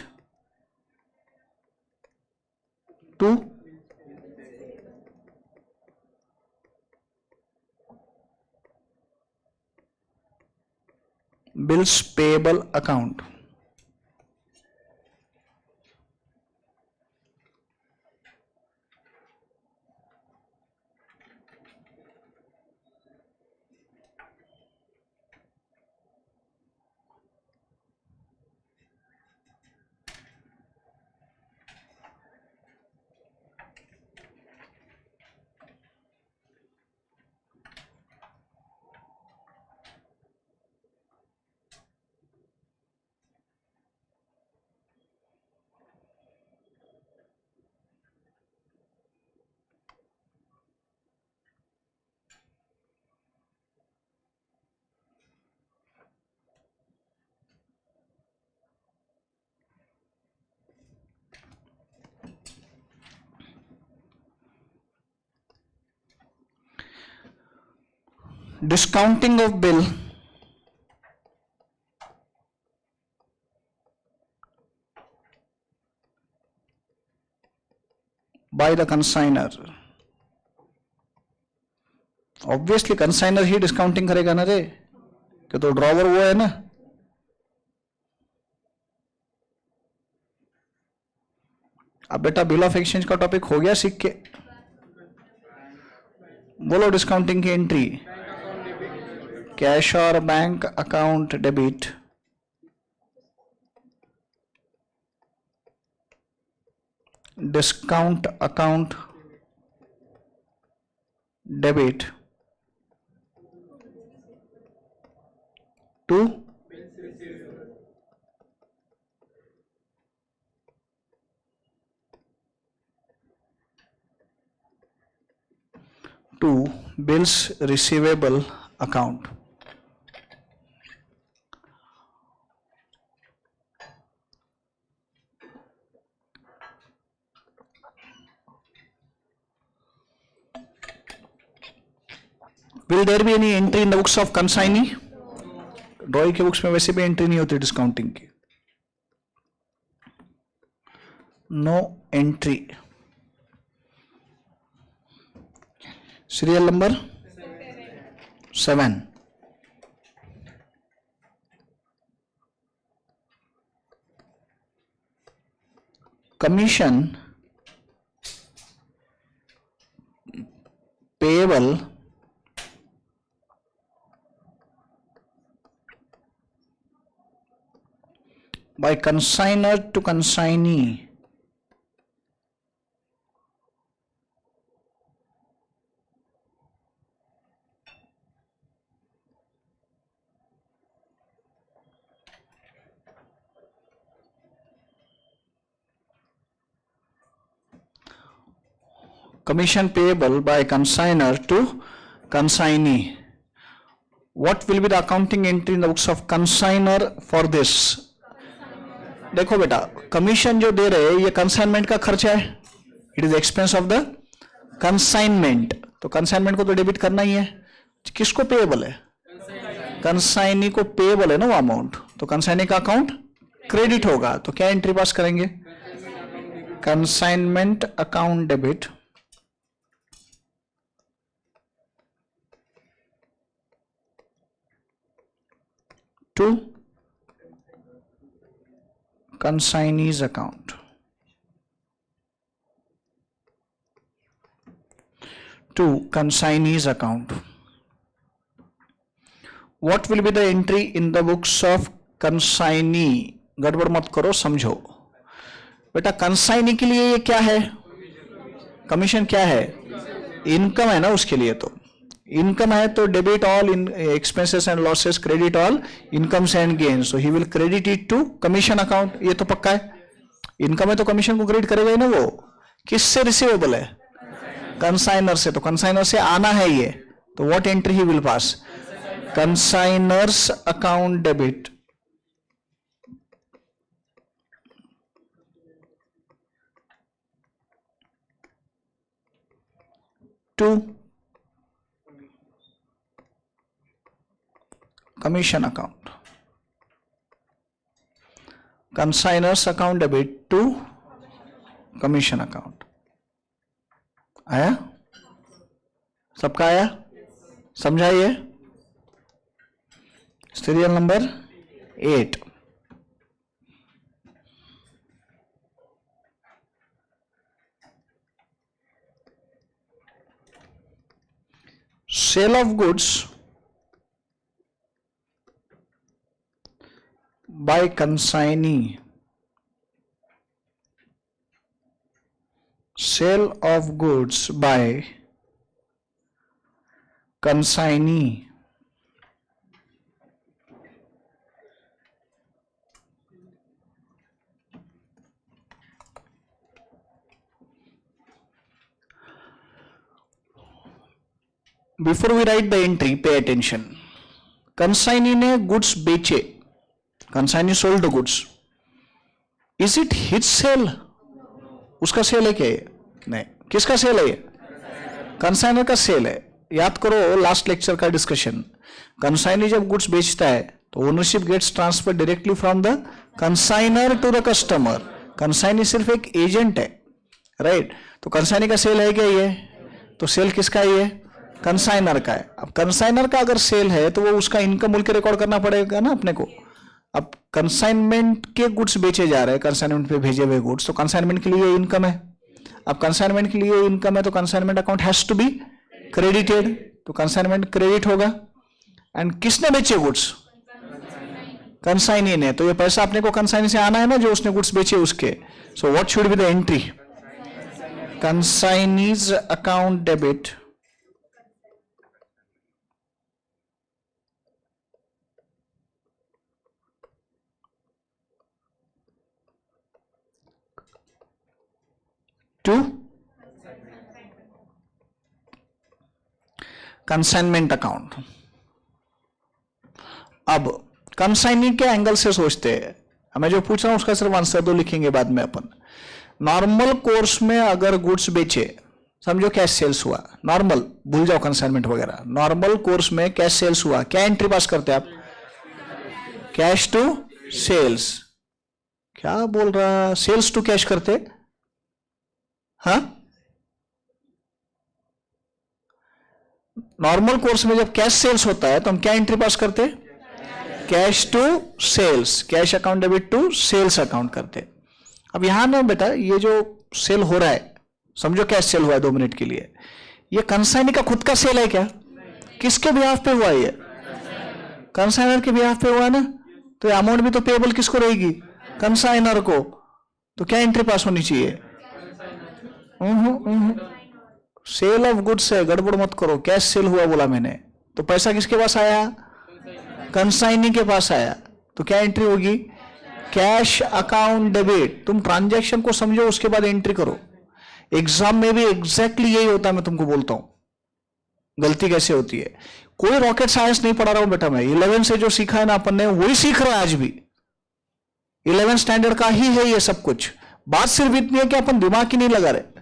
to bills payable account. Discounting of bill by the consignor. Obviously consignor ही discounting करेगा ना रे, कि तो ड्रॉवर वो है ना. अब बेटा बिल ऑफ एक्सचेंज का टॉपिक हो गया सीख के. बोलो डिस्काउंटिंग की एंट्री. कैश और bank account debit discount account debit to bills receivable account. Will there be any entry in the books of consignee? ड्रॉई के बुक्स में वैसे भी एंट्री नहीं होती डिस्काउंटिंग की. No entry. Serial number 7. Commission payable by consignor to consignee. Commission payable by consignor to consignee. What will be the accounting entry in the books of consignor for this? देखो बेटा, commission जो दे रहे हैं ये consignment का खर्चा है. It is expense of the consignment. तो कंसाइनमेंट को तो डेबिट करना ही है. किसको पेएबल है? कंसाइनी को पेएबल है ना वो अमाउंट. तो कंसाइनी का अकाउंट क्रेडिट होगा. तो क्या एंट्री पास करेंगे? Consignment account debit to consignee's account. to consignee's account. What will be the entry in the books of consignee? गड़बड़ मत करो, समझो बेटा। कंसाइनी के लिए ये क्या है? कमीशन क्या है? इनकम है ना उसके लिए। तो इनकम है तो debit all in expenses and losses, credit all incomes and gains. So he will credit it to commission account. ये तो पक्का है। इनकम है तो कमीशन को क्रेडिट करेगा ही ना वो। किससे रिसीवेबल है? कंसाइनर से। तो कंसाइनर से आना है ये, तो what entry he will pass? Consignor's account debit to commission account. Consignors account debit to commission account. आया? सबका आया? समझाइए। Serial number 8। Sale of goods by consignee. Sale of goods by consignee. Before we write the entry, pay attention. Consignee ने goods बेचे। Consignee sold the goods. Is it his sale? उसका sale है क्या ये? नहीं। किसका सेल है ये? कंसाइनर का सेल है। याद करो लास्ट लेक्चर का डिस्कशन। कंसाइनी जब गुड्स बेचता है तो ownership gets transferred directly from the consignor to the customer. Consignee सिर्फ एक एजेंट है, राइट? तो कंसाइनी का सेल है क्या ये? तो सेल किसका है ये? कंसाइनर का है। अब कंसाइनर का अगर सेल है तो वो उसका इनकम बोल के रिकॉर्ड करना पड़ेगा ना अपने को। अब कंसाइनमेंट के गुड्स बेचे जा रहे हैं, कंसाइनमेंट पे भेजे हुए गुड्स, तो कंसाइनमेंट के लिए इनकम है। अब कंसाइनमेंट के लिए इनकम है तो consignment account has to be credited. तो कंसाइनमेंट क्रेडिट होगा। एंड किसने बेचे गुड्स? कंसाइनी ने। तो ये पैसा अपने को कंसाइनी से आना है ना, जो उसने गुड्स बेचे उसके। So what should be the entry? Consignee's account debit to consignment account. अब कंसाइनी के एंगल से सोचते हैं। मैं जो पूछ रहा हूं उसका सिर्फ आंसर दो, लिखेंगे बाद में अपन। नॉर्मल कोर्स में अगर गुड्स बेचे, समझो कैश सेल्स हुआ, नॉर्मल, भूल जाओ कंसाइनमेंट वगैरह। नॉर्मल कोर्स में कैश सेल्स हुआ, क्या एंट्री पास करते आप? Cash to sales. क्या बोल रहा? सेल्स टू कैश करते? हाँ, नॉर्मल कोर्स में जब कैश सेल्स होता है तो हम क्या एंट्री पास करते? Cash to sales. Cash account debit to sales account करते। अब यहां ना बेटा, ये जो सेल हो रहा है, समझो कैश सेल हुआ है 2 मिनट के लिए, ये कंसाइनी का खुद का सेल है क्या? किसके बिहाफ पे हुआ ये? कंसाइनर के बिहाफ पे हुआ है ना। तो अमाउंट भी तो पेबल किसको रहेगी? कंसाइनर को। तो क्या एंट्री पास होनी चाहिए? सेल ऑफ गुड्स है, गड़बड़ मत करो। कैश सेल हुआ बोला मैंने, तो पैसा किसके पास आया? कंसाइनी के पास आया। तो क्या एंट्री होगी? Cash account debit. तुम ट्रांजैक्शन को समझो, उसके बाद एंट्री करो। एग्जाम में भी एग्जैक्टली यही होता है, मैं तुमको बोलता हूं। गलती कैसे होती है? कोई रॉकेट साइंस नहीं पढ़ा रहा हूं बेटा मैं। 11 से जो सीखा है ना अपन ने, वही सीख रहा है आज भी। 11 स्टैंडर्ड का ही है ये सब कुछ। बात सिर्फ इतनी है कि अपन दिमाग ही नहीं लगा रहे।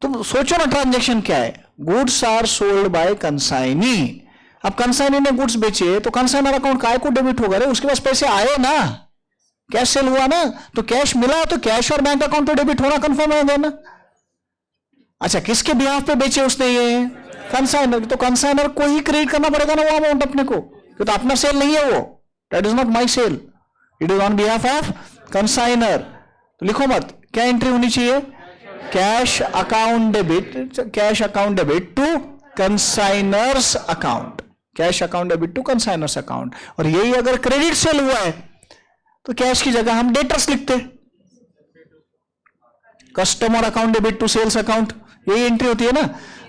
तुम सोचो ना, ट्रांजैक्शन क्या है? Goods are sold by consignee. अब कंसाइनी ने गुड्स बेचे तो कंसाइनर अकाउंट काय को डेबिट होगा रे? उसके पास पैसे आए ना, कैश सेल हुआ ना, तो कैश मिला तो कैश और बैंक अकाउंट पे डेबिट होना कंफर्म है ना। अच्छा, किसके बिहाफ पे बेचे उसने ये? कंसाइनर। तो कंसाइनर को ही क्रेडिट करना पड़ेगा ना वो अमाउंट अपने को, क्योंकि तो अपना सेल नहीं है वो। That is not my sale, it is on behalf of consignor. तो लिखो मत, क्या एंट्री होनी चाहिए? Cash account debit to consignor's account, cash account debit to consignor's account. और यही अगर क्रेडिट सेल हुआ है तो कैश की जगह हम डेटर्स लिखते, customer account debit to sales account, यही एंट्री होती है ना।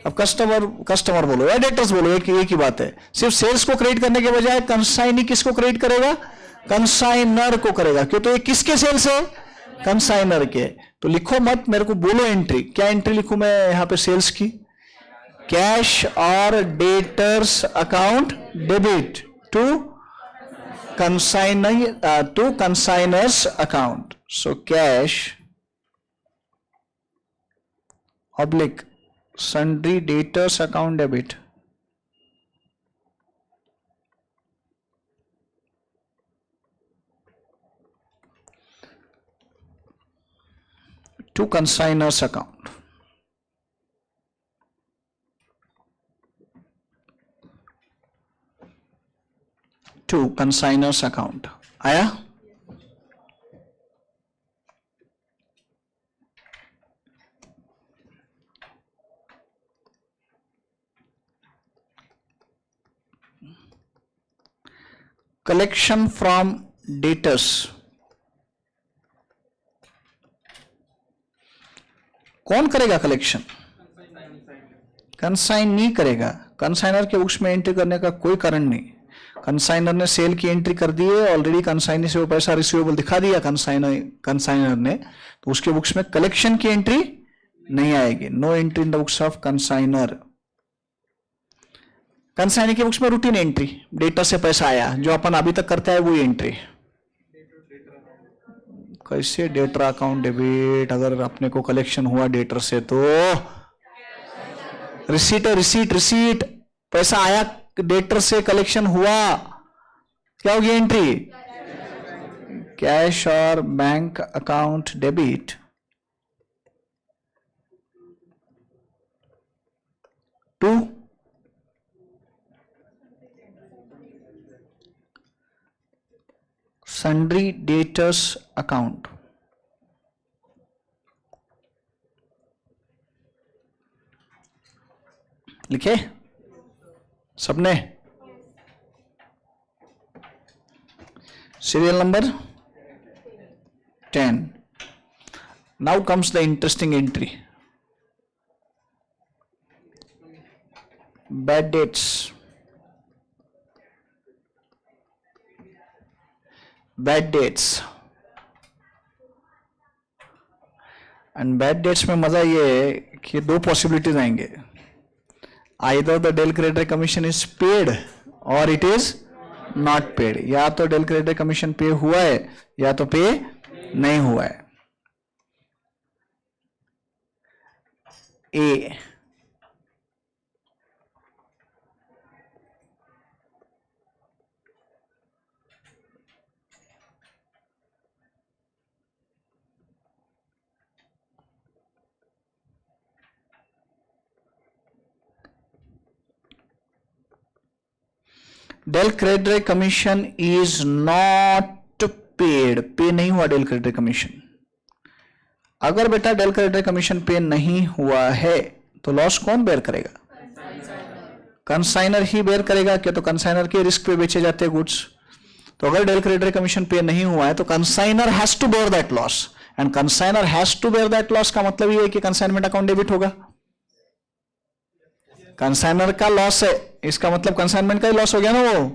अब कस्टमर बोलो या डेटर्स बोलो, एक ही बात है। सिर्फ सेल्स को क्रेडिट करने के बजाय कंसाइनी किसको क्रेडिट करेगा? कंसाइनर को करेगा। क्यों? तो ये किसके सेल्स है? कंसाइनर के। तो लिखो मत, मेरे को बोलो एंट्री। क्या एंट्री लिखूं मैं यहां पे सेल्स की? कैश और debtors account debit to consignor's account. So cash oblique sundry debtors account debit to consignors account। to consignors account आया? कलेक्शन फ्रॉम डेटर्स, कौन करेगा कलेक्शन? कंसाइन नहीं करेगा। कंसाइनर के बुक्स में एंट्री करने का कोई कारण नहीं। कंसाइनर ने सेल की एंट्री कर दी है ऑलरेडी, कंसाइनी से वो पैसा रिसीवेबल दिखा दिया कंसाइनर ने, तो उसके बुक्स में कलेक्शन की एंट्री नहीं आएगी। No entry in the books of consignor. Consignee के बुक्स में रूटीन एंट्री, डेटा से पैसा आया, जो अपन अभी तक करता है वही एंट्री। कैसे डेटर अकाउंट डेबिट? अगर अपने को कलेक्शन हुआ डेटर से तो रिसीट है, रिसीट पैसा आया डेटर से, कलेक्शन हुआ, क्या होगी एंट्री? कैश और bank account debit to sundry debtors account। लिखे सबने? Serial number 10। now comes the interesting entry, bad debts। Bad debts, and bad debts में मजा ये है कि दो पॉसिबिलिटीज आएंगे। Either the del credere commission is paid और इट इज नॉट पेड। या तो डेल क्रेडिटर कमीशन पे हुआ है या तो पे नहीं हुआ है। A del credere commission is not paid, pay नहीं हुआ डेल क्रेडिटर कमीशन। अगर बेटा डेल क्रेडिटर कमीशन पे नहीं हुआ है तो लॉस कौन बेयर करेगा? कंसाइनर ही बेयर करेगा। क्या? तो कंसाइनर के रिस्क पे बेचे जाते हैं गुड्स। तो अगर डेल क्रेडिटर कमीशन पे नहीं हुआ है तो consignor has to bear that loss, and consignor has to bear that loss का मतलब ये है कि कंसाइनमेंट अकाउंट डेबिट होगा। कंसाइनर का लॉस है, इसका मतलब कंसाइनमेंट का ही लॉस हो गया ना वो,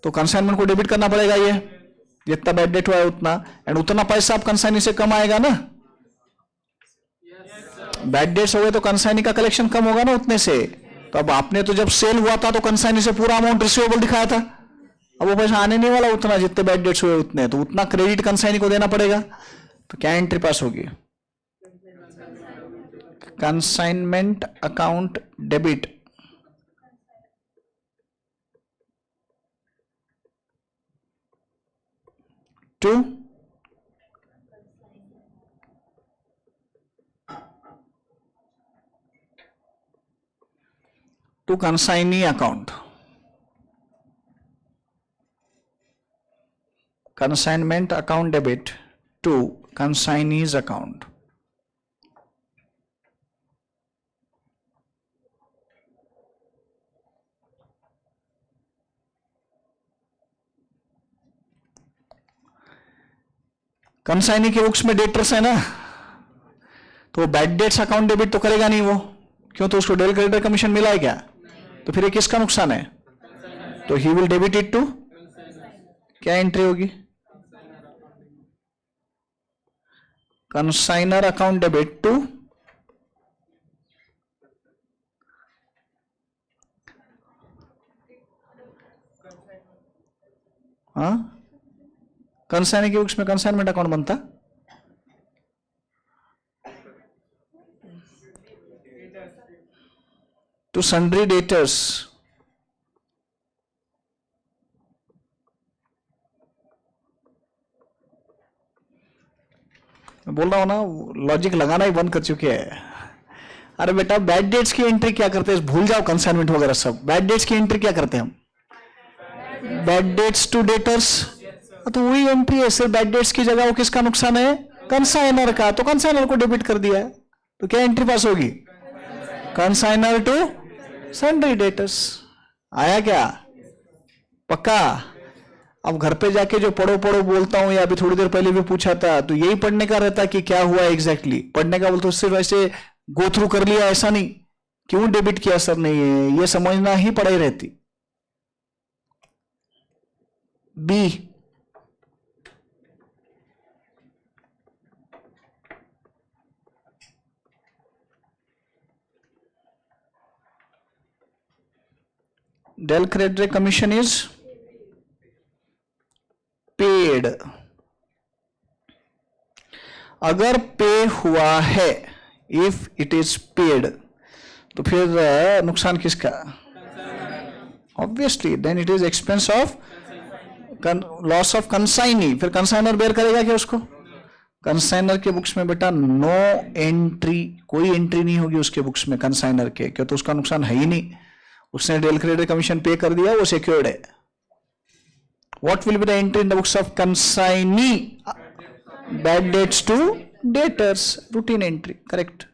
तो कंसाइनमेंट को डेबिट करना पड़ेगा। ये जितना बैड डेट हुआ है उतना, एंड उतना पैसा अब कंसाइनी से कम आएगा ना। बैड डेट्स हो गए तो कंसाइनी का कलेक्शन कम होगा ना उतने से। तो अब आपने तो जब सेल हुआ था तो कंसाइनी से पूरा अमाउंट रिसीवेबल दिखाया था, अब वो पैसा आने नहीं वाला उतना, जितने बैड डेट्स हुए उतने, तो उतना क्रेडिट कंसाइनी को देना पड़ेगा। तो क्या एंट्री पास होगी? Consignment account debit to consignee account, consignment account debit to consignee's account। Consignee के बुक्स में डेटर्स है ना, तो बैड डेट्स अकाउंट डेबिट तो करेगा नहीं वो, क्यों? तो उसको डेल क्रेडिटर कमीशन मिला है क्या? तो फिर ये किसका नुकसान है? तो he will debit it to, क्या एंट्री होगी? कंसाइनर अकाउंट डेबिट टू हाँ, कंसाइनर के बुक्स में कंसाइनमेंट अकाउंट बनता, टू सन्ड्री डेटर्स। बोल रहा हूं ना, लॉजिक लगाना ही बंद कर चुके हैं। अरे बेटा, बैड डेट्स की एंट्री क्या करते हैं? भूल जाओ कंसाइनमेंट वगैरह सब। बैड डेट्स की एंट्री क्या करते हैं हम? बैड डेट्स टू डेटर्स, तो वही एंट्री है, सिर्फ बैड डेट्स की जगह वो किसका नुकसान है? कंसाइनर का। तो कंसाइनर को डेबिट कर दिया है, तो क्या एंट्री पास होगी? Consignor to sundry debtors. आया क्या? पक्का? अब घर पे जाके जो पढ़ो पढ़ो बोलता हूं, या अभी थोड़ी देर पहले भी पूछा था, तो यही पढ़ने का रहता कि क्या हुआ एग्जैक्टली। पढ़ने का बोलते तो सिर्फ ऐसे गो थ्रू कर लिया, ऐसा नहीं। क्यों डेबिट किया सर नहीं है, ये समझना ही पढ़ाई रहती। B, del credere commission is paid. अगर पे हुआ है, इफ इट इज पेड, तो फिर नुकसान किसका? Obviously, then it is expense of loss of consignee. फिर कंसाइनर बेयर करेगा क्या उसको? कंसाइनर के बुक्स में बेटा नो एंट्री, कोई एंट्री नहीं होगी उसके बुक्स में कंसाइनर के, क्यों? तो उसका नुकसान है ही नहीं, उसने डेल क्रेडिटर कमीशन पे कर दिया, वो सिक्योर्ड है। What will be the entry in the books of consignee? Bad debts to debtors, routine entry, correct.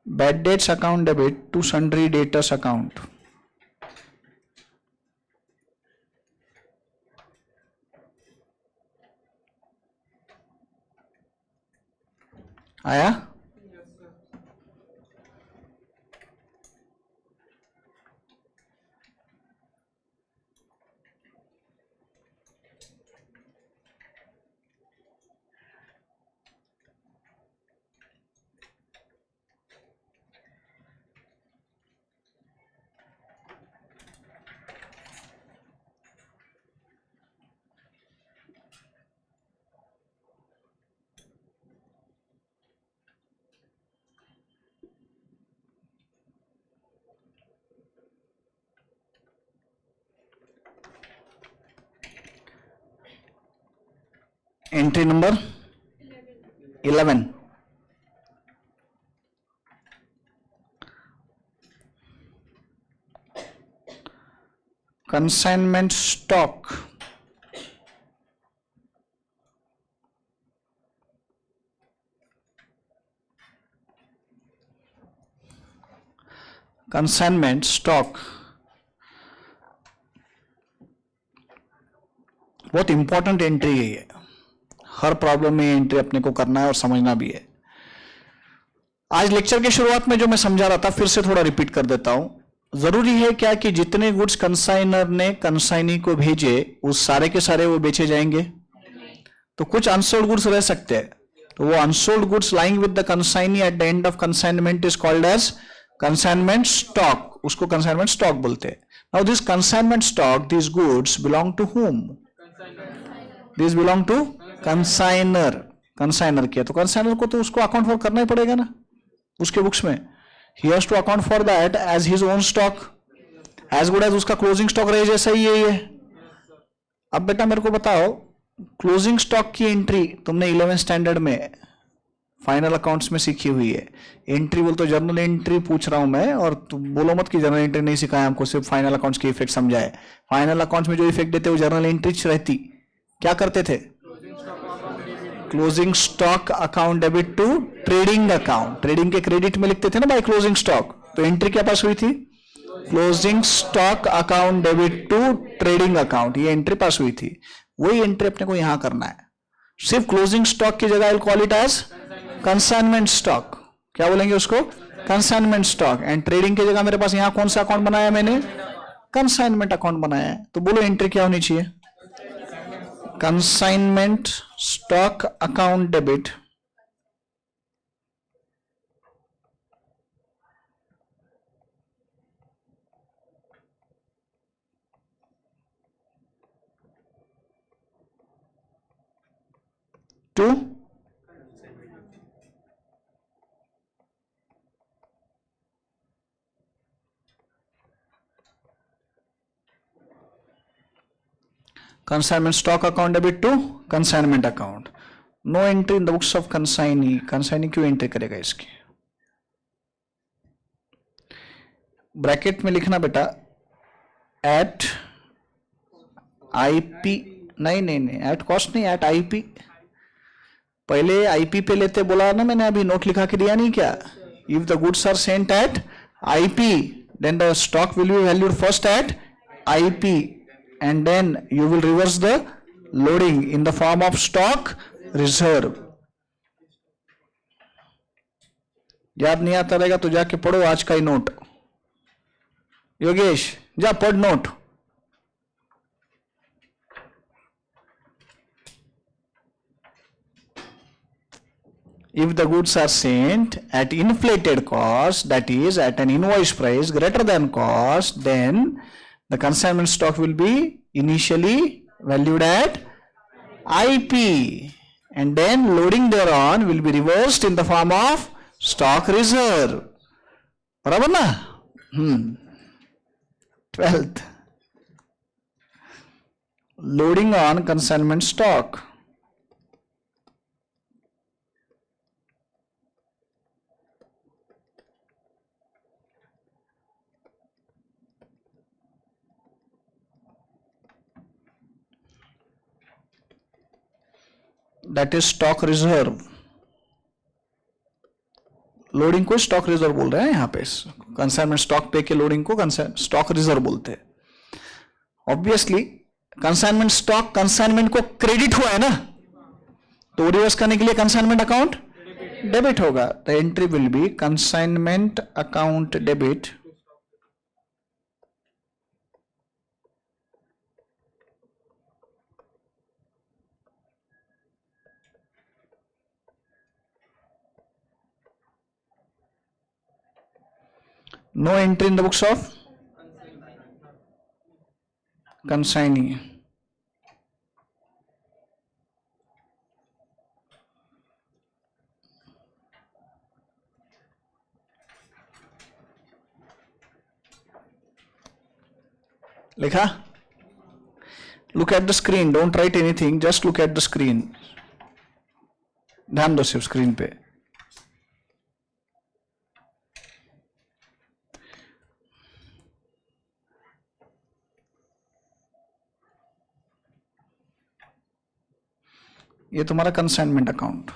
Bad dates account debit to sundry debtors account. आया? Entry number 11, consignment stock. Consignment stock बहुत important entry है ये, हर problem में entry अपने को करना है और समझना भी है। आज लेक्चर के शुरुआत में जो मैं समझा रहा था, फिर से थोड़ा रिपीट कर देता हूं। जरूरी है क्या कि जितने गुड्स कंसाइनर ने कंसाइनी को भेजे, उस सारे के सारे वो बेचे जाएंगे? तो कुछ अनसोल्ड गुड्स रह सकते हैं, तो वो unsold goods lying with the consignee at the end of consignment is called as consignment stock. उसको कंसाइनमेंट स्टॉक बोलते हैं। Now this consignment stock, this goods belong to whom? This belong to consignor. Consignor किया तो consignor को तो उसको account for करना ही पड़ेगा ना उसके बुक्स में। He has to account for that as his own stock, as good as उसका क्लोजिंग स्टॉक रहे जैसा ही है ये। अब बेटा मेरे को बताओ, क्लोजिंग स्टॉक की एंट्री तुमने 11th स्टैंडर्ड में फाइनल अकाउंट्स में सीखी हुई है। एंट्री बोल तो जर्नल एंट्री पूछ रहा हूं मैं, और तुम बोलो मत कि जर्नल एंट्री नहीं सिखाया हमको, सिर्फ फाइनल अकाउंट्स की इफेक्ट समझाए। फाइनल अकाउंट्स में जो इफेक्ट देते वो जर्नल एंट्री रहती। क्या करते थे? Closing stock account debit to trading account, trading के क्रेडिट में लिखते थे ना बाय क्लोजिंग स्टॉक, तो एंट्री क्या पास हुई थी, closing stock account debit to trading account, ये एंट्री पास हुई थी। वही एंट्री अपने को यहां करना है, सिर्फ क्लोजिंग स्टॉक की जगह I will call it as consignment stock, क्या बोलेंगे उसको, कंसाइनमेंट स्टॉक। एंड ट्रेडिंग की जगह मेरे पास यहां कौन सा अकाउंट बनाया मैंने, कंसाइनमेंट अकाउंट बनाया है। तो बोलो एंट्री क्या होनी चाहिए, consignment stock account debit to consignment stock account debit to consignment account. No entry in the books of consignee. consignee क्यों एंट्री करेगा इसकी, ब्रैकेट में लिखना बेटा एट आईपी, नहीं एट कॉस्ट नहीं, एट आईपी। पहले आईपी पे लेते बोला ना मैंने, अभी नोट लिखा के दिया नहीं क्या, if the goods are sent at IP then the stock will be valued first at IP and then you will reverse the loading in the form of stock reserve. याद नहीं आता रहेगा तो जाके पढ़ो आज का ही नोट, योगेश जा पढ़ note. If the goods are sent at inflated cost, that is at an invoice price greater than cost, then the consignment stock will be initially valued at IP and then loading thereon will be reversed in the form of stock reserve. बराबर ना? 12th, loading on consignment stock. That is stock reserve. Loading को stock reserve बोल रहे हैं यहाँ पे, consignment stock पे के लोडिंग को स्टॉक रिजर्व बोलते हैं। ऑब्वियसली कंसाइनमेंट स्टॉक कंसाइनमेंट को क्रेडिट हुआ है ना, तो रिवर्स करने के लिए कंसाइनमेंट अकाउंट डेबिट होगा। The entry will be consignment account debit no entry in the books of consignee. लिखा? Look at the screen, don't write anything, just look at the screen. ध्यान दो सिर्फ स्क्रीन पे। ये तुम्हारा कंसाइनमेंट अकाउंट,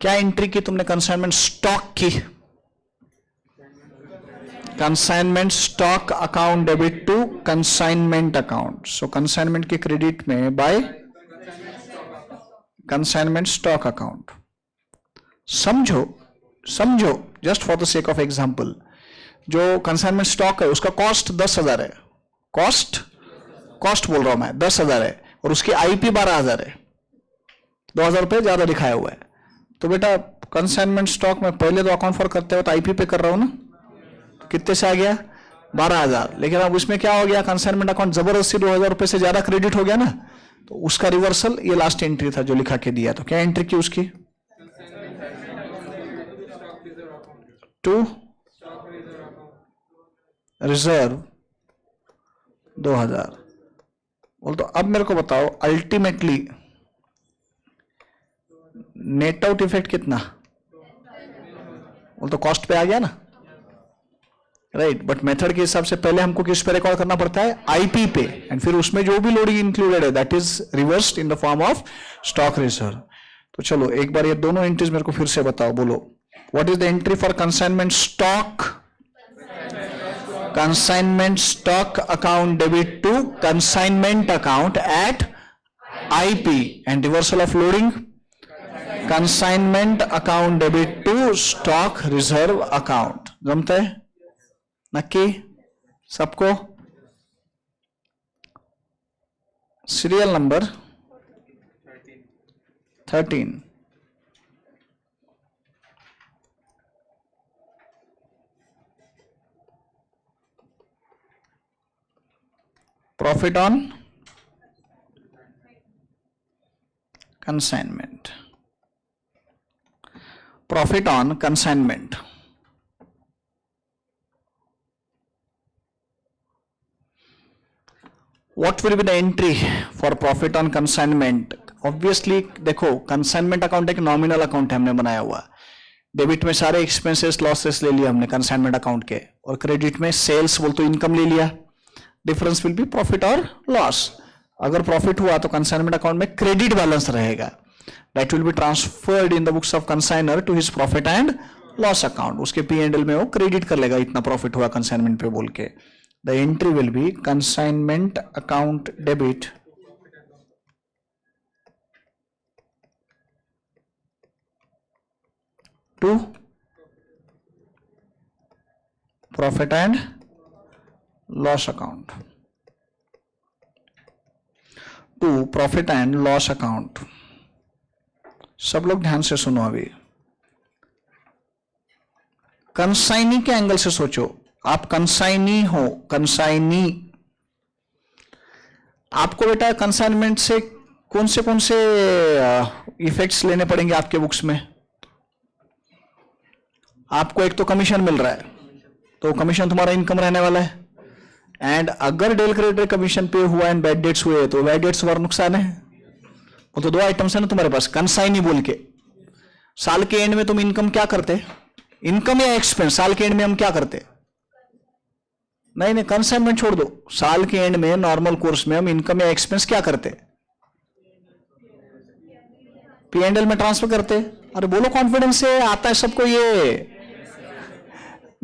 क्या entry की तुमने कंसाइनमेंट स्टॉक की, consignment stock account debit to consignment account. So consignment के क्रेडिट में बाय कंसाइनमेंट स्टॉक अकाउंट। समझो समझो just for the sake of example, जो कंसाइनमेंट स्टॉक है उसका कॉस्ट 10,000 है, कॉस्ट बोल रहा हूं मैं 10,000 है, और उसकी आईपी 12,000 है, 2,000 रुपए ज्यादा दिखाया हुआ है। तो बेटा कंसाइनमेंट स्टॉक में पहले तो अकाउंट फॉर करते हो तो आईपी पे कर रहा हूं ना, तो कितने से आ गया 12,000। लेकिन अब उसमें क्या हो गया, कंसाइनमेंट अकाउंट जबरदस्ती 2,000 रुपए से ज्यादा क्रेडिट हो गया ना, तो उसका रिवर्सल ये लास्ट एंट्री था जो लिखा के दिया। तो क्या एंट्री की उसकी, टू रिजर्व 2,000। बोल तो अब मेरे को बताओ अल्टीमेटली नेट आउट इफेक्ट कितना, बोल तो कॉस्ट पे आ गया ना, राइट, बट मेथड के हिसाब से पहले हमको किस पे रिकॉर्ड करना पड़ता है, आईपी पे, एंड फिर उसमें जो भी लोडिंग इंक्लूडेड है that is reversed in the form of stock reserve. तो चलो एक बार ये दोनों एंट्रीज मेरे को फिर से बताओ, बोलो what is the entry for consignment stock? Consignment stock account debit to consignment account at IP and reversal of loading consignment account debit to stock reserve account. जमता है नक्की सबको? Serial number 13। Profit on consignment, profit on consignment. What will be the entry for profit on consignment? Obviously देखो consignment account एक nominal account है हमने बनाया हुआ, डेबिट में सारे एक्सपेंसेस लॉसेस ले लिया हमने कंसाइनमेंट अकाउंट के, और क्रेडिट में सेल्स बोल तो इनकम ले लिया, डिफरेंस विल बी प्रॉफिट और लॉस। अगर प्रॉफिट हुआ तो कंसाइनमेंट अकाउंट में क्रेडिट बैलेंस रहेगा, that will be transferred in the books of consignor to his profit and loss account. उसके P&L में वो क्रेडिट कर लेगा इतना प्रॉफिट हुआ कंसाइनमेंट पे बोल के। The entry will be consignment account debit to profit and loss account, to profit and loss account। सब लोग ध्यान से सुनो, अभी कंसाइनी के एंगल से सोचो। आप कंसाइनी हो, कंसाइनी, आपको बेटा कंसाइनमेंट से कौन से इफेक्ट्स लेने पड़ेंगे आपके बुक्स में? आपको एक तो कमीशन मिल रहा है, तो कमीशन तुम्हारा इनकम रहने वाला है, एंड अगर डेल क्रेडिटर कमीशन पे हुआ एंड बैड डेट्स हुए तो बैड डेट्स और नुकसान है। वो तो दो आइटम्स है ना तुम्हारे पास कंसाइनी बोल के। साल के एंड में तुम इनकम क्या करते, इनकम या एक्सपेंस? साल के एंड में हम क्या करते? नहीं, कंसाइनमेंट छोड़ दो, साल के एंड में नॉर्मल कोर्स में हम इनकम या एक्सपेंस क्या करते? P&L में ट्रांसफर करते। अरे बोलो कॉन्फिडेंस से, आता है सबको ये।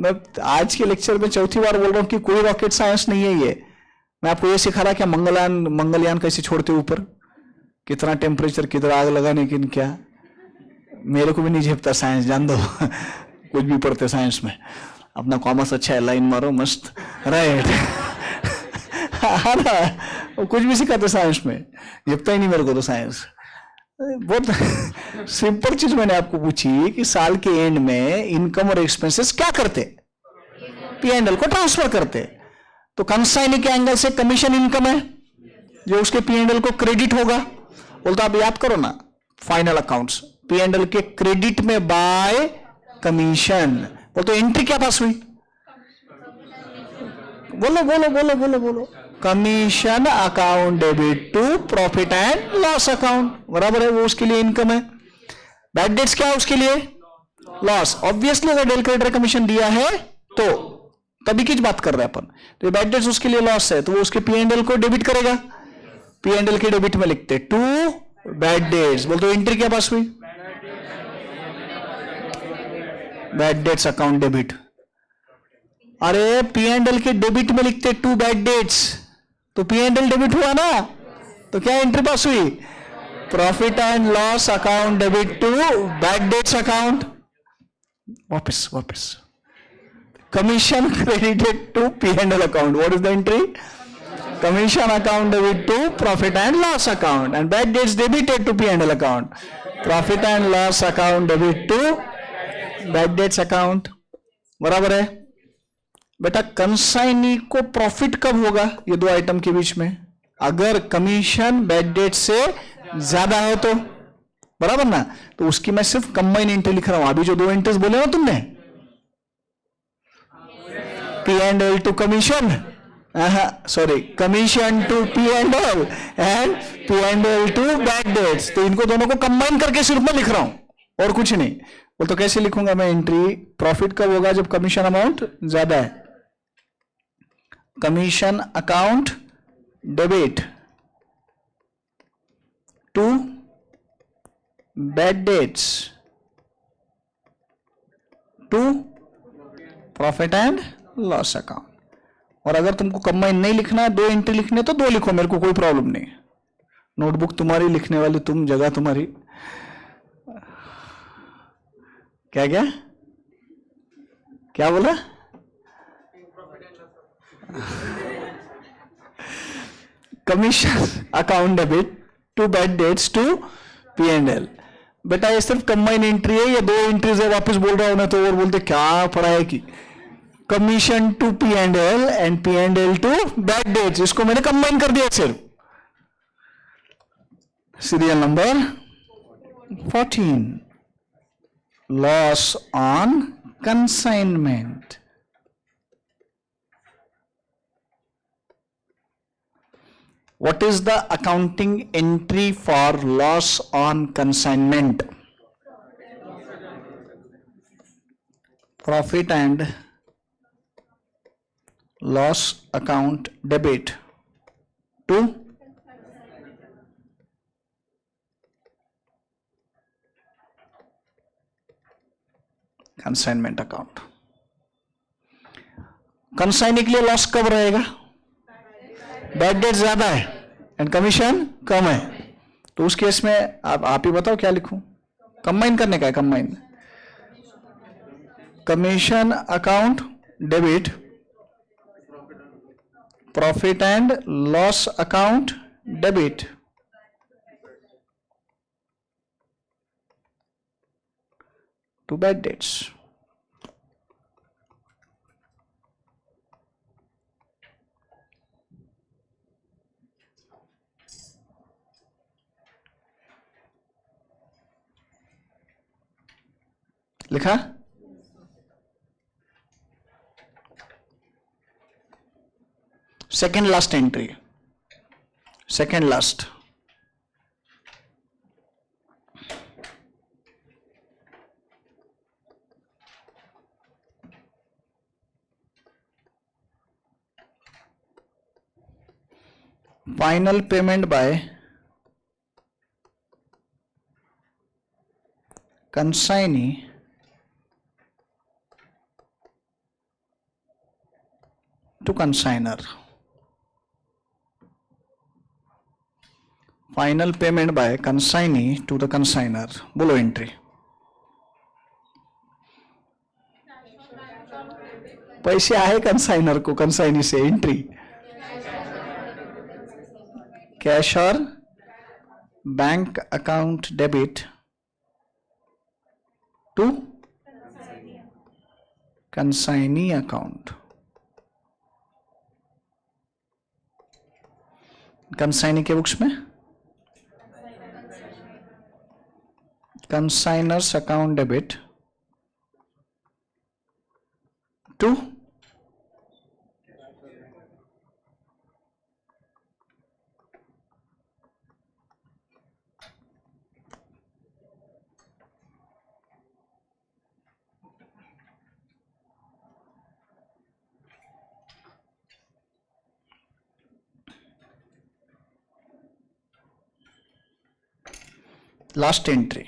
मैं आज के लेक्चर में चौथी बार बोल रहा हूं कि कोई रॉकेट साइंस नहीं है ये। मैं आपको ये सिखा रहा क्या मंगलयान कैसे छोड़ते ऊपर, कितना टेम्परेचर, कितना आग लगाने की, क्या। मेरे को भी नहीं झेपता साइंस, जान दो कुछ भी पढ़ते साइंस में। अपना कॉमर्स अच्छा है, लाइन मारो मस्त, राइट। वो कुछ भी सिखाते साइंस में, झेपता ही नहीं मेरे को तो साइंस। बहुत सिंपल चीज मैंने आपको पूछी कि साल के एंड में इनकम और एक्सपेंसेस क्या करते? P&L को ट्रांसफर करते। तो कंसाइनी के एंगल से कमीशन इनकम है जो उसके P&L को क्रेडिट होगा। बोलते आप याद करो ना, फाइनल अकाउंट्स P&L के क्रेडिट में बाय कमीशन। बोल तो एंट्री क्या पास हुई? बोलो बोलो बोलो बोलो बोलो, commission account debit to profit and loss account, बराबर है, वो उसके लिए इनकम है। बैड डेट्स क्या है उसके लिए? लॉस। ऑब्वियसली अगर डेल क्रेडिटर कमीशन दिया है तो तभी की बात कर रहे हैं अपन, तो बैड डेट्स उसके लिए लॉस है, तो वो उसके P&L को डेबिट करेगा। P&L के डेबिट में लिखते टू बैड डेट्स। बोलते एंट्री क्या पास हुई? Bad debts account debit. अरे P&L के डेबिट में लिखते टू बैड डेट्स, तो P&L डेबिट हुआ ना, तो क्या एंट्री पास हुई? Profit and loss account debit to bad debts account. वापस commission credited to P&L account. What is the entry? Commission account debit to profit and loss account, and bad debts debited to P&L account. Profit and loss account debit to bad debts account, बराबर है। बेटा consignee को profit कब होगा ये दो item के बीच में? अगर कमीशन बैड डेट से ज्यादा है तो, बराबर ना। तो उसकी मैं सिर्फ कंबाइन एंट्री लिख रहा हूं। अभी जो दो एंट्रीज बोले ना तुमने, P&L टू कमीशन, sorry commission to P&L and P&L to bad debts, तो इनको दोनों को कंबाइन करके सिर्फ मैं लिख रहा हूं और कुछ नहीं। वो तो कैसे लिखूंगा मैं एंट्री? प्रॉफिट कब होगा? जब कमीशन अमाउंट ज्यादा है। commission account debit to bad debts to profit and loss account. और अगर तुमको कंबाइन नहीं लिखना है, 2 एंट्री लिखने तो 2 लिखो, मेरे को कोई प्रॉब्लम नहीं. नोटबुक तुम्हारी, लिखने वाली तुम, जगह तुम्हारी. क्या क्या क्या बोला? Commission account debit to bad debts to P&L. बेटा ये सिर्फ कंबाइन एंट्री है या 2 एंट्रीज है? वापस बोल रहा हूं ना तो और बोलते क्या पढ़ाया कि commission to P&L and P&L to bad debts. इसको मैंने कंबाइन कर दिया सिर्फ. Serial number 14, loss on consignment. What is the accounting entry for loss on consignment? Profit and loss account debit to consignment account. Consignee के लिए loss कब रहेगा? Bad debt ज्यादा है एंड कमीशन कम है, तो उस केस में आप ही बताओ क्या लिखूं? कंबाइन करने का है. Combine commission account debit profit and loss account debit to bad debts. लिखा? Second last entry, second last. Final payment by consignee to consigner. Final payment by consignee to the consigner. बोलो entry. पैसे आए consignor को consignee से. Entry cash और bank account debit to consignee account. Consignee के books में consignor's account debit to last entry.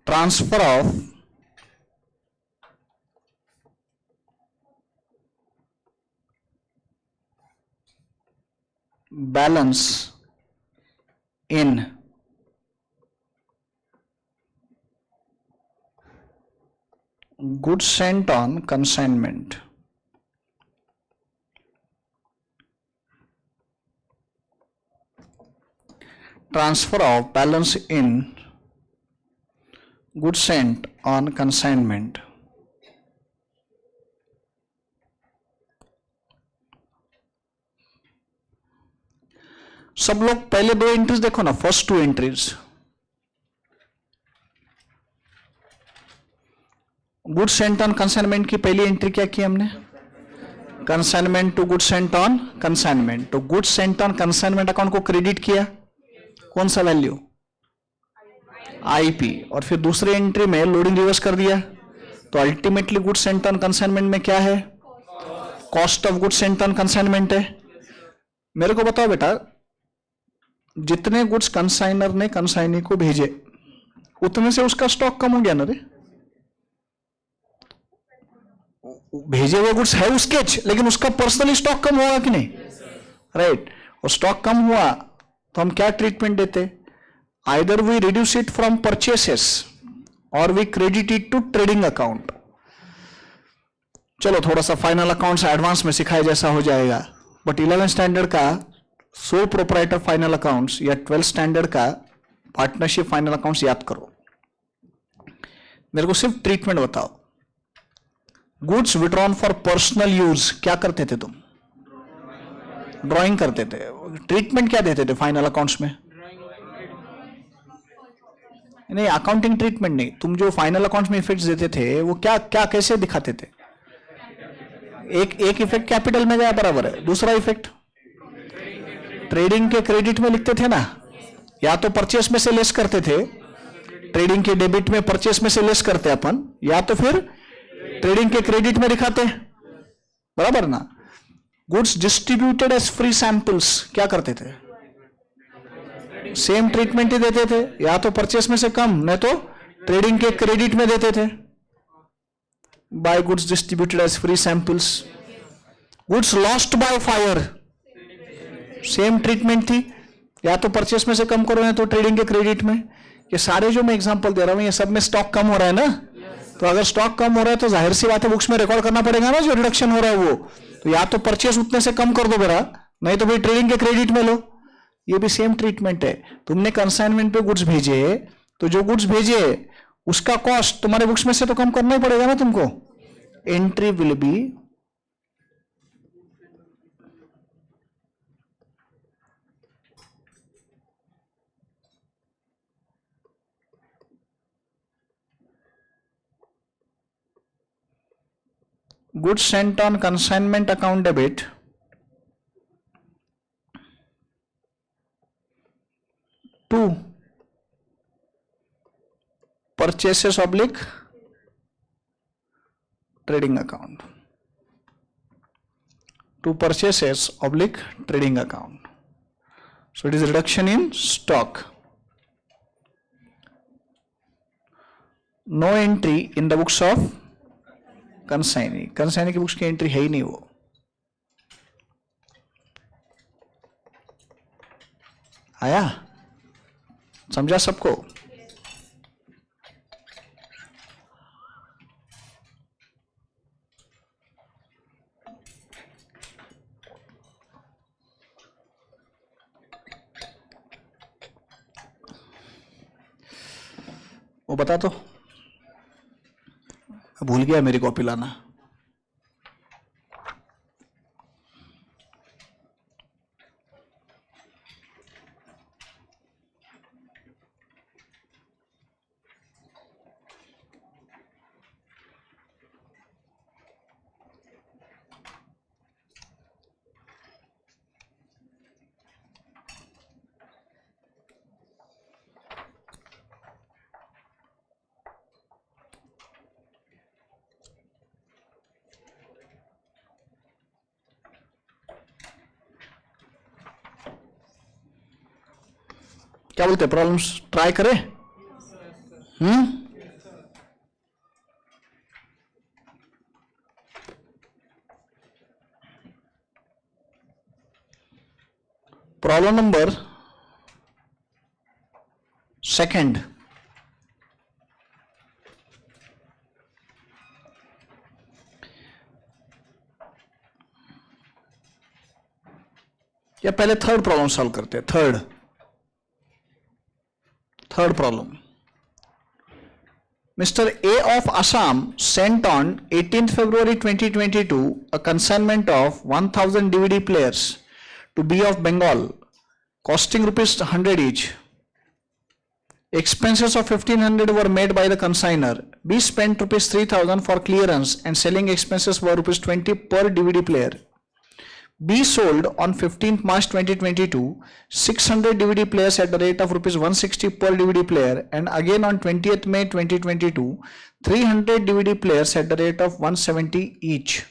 Transfer of balance in goods sent on consignment. Transfer of balance in goods sent on consignment. सब लोग पहले दो entries देखो ना, first two entries, goods sent on consignment की पहली entry क्या की हमने, consignment to goods sent on consignment, तो goods sent on consignment account को क्रेडिट किया, कौन सा वैल्यू, आईपी, और फिर दूसरी एंट्री में लोडिंग रिवर्स कर दिया, तो ultimately goods sent on consignment में क्या है, cost of goods sent on consignment है। मेरे को बताओ बेटा, जितने गुड्स कंसाइनर ने कंसाइनी को भेजे उतने से उसका स्टॉक कम हो गया ना रे, भेजे हुए गुड्स है उसके, लेकिन उसका पर्सनली स्टॉक कम होगा कि नहीं, राइट, और स्टॉक कम हुआ तो हम क्या ट्रीटमेंट देते, either we reduce it from purchases और we credit it to trading account. चलो थोड़ा सा फाइनल अकाउंट्स एडवांस में सिखाए जैसा हो जाएगा, बट 11 स्टैंडर्ड का सोल प्रोप्राइटर फाइनल अकाउंट्स या 12 स्टैंडर्ड का पार्टनरशिप फाइनल अकाउंट्स याद करो। मेरे को सिर्फ ट्रीटमेंट बताओ, goods withdrawn for personal use क्या करते थे तुम, ड्राइंग करते थे, ट्रीटमेंट क्या देते थे फाइनल अकाउंट्स में, नहीं अकाउंटिंग ट्रीटमेंट नहीं, तुम जो फाइनल अकाउंट्स में इफेक्ट्स देते थे वो क्या क्या कैसे दिखाते थे, एक इफेक्ट कैपिटल में गया बराबर है, दूसरा इफेक्ट ट्रेडिंग के क्रेडिट में लिखते थे ना, या तो परचेस में से लेस करते थे, ट्रेडिंग के डेबिट में परचेस में से लेस करते अपन, या तो फिर ट्रेडिंग के क्रेडिट में दिखाते, बराबर ना। Goods distributed as free samples क्या करते थे, सेम ट्रीटमेंट ही देते थे, या तो परचेस में से कम नहीं तो ट्रेडिंग के क्रेडिट में देते थे, by goods distributed as free samples. Goods lost by fire same treatment थी, या तो परचेस में से कम करो नहीं तो ट्रेडिंग के क्रेडिट में। ये सारे जो मैं एग्जांपल दे रहा हूं ये सब में स्टॉक कम हो रहा है ना, तो अगर स्टॉक कम हो रहा है तो जाहिर सी बात है बुक्स में रिकॉर्ड करना पड़ेगा ना जो रिडक्शन हो रहा है वो, तो या तो परचेस उतने से कम कर दो मेरा, नहीं तो भाई ट्रेडिंग के क्रेडिट में लो। ये भी सेम ट्रीटमेंट है, तुमने कंसाइनमेंट पे गुड्स भेजे तो जो गुड्स भेजे उसका कॉस्ट तुम्हारे बुक्स में से तो कम करना ही पड़ेगा ना तुमको। Entry will be goods sent on consignment account debit to purchases oblique trading account, to purchases oblique trading account. So it is a reduction in stock. No entry in the books of consignee, consignee की books की entry है ही नहीं वो। आया समझा सबको? वो बता तो, भूल गया मेरी कॉपी लाना। क्या बोलते हैं, प्रॉब्लम्स ट्राई करें? प्रॉब्लम नंबर सेकंड, या पहले थर्ड प्रॉब्लम सॉल्व करते हैं। Third problem, Mr. A of Assam sent on 18th February 2022 a consignment of 1000 DVD players to B of Bengal costing rupees 100 each. Expenses of 1500 were made by the consignor. B spent rupees 3000 for clearance and selling expenses were rupees 20 per DVD player. B sold on 15th March 2022 600 DVD players at the rate of rupees 160 per DVD player, and again on 20th May 2022 300 DVD players at the rate of 170 each.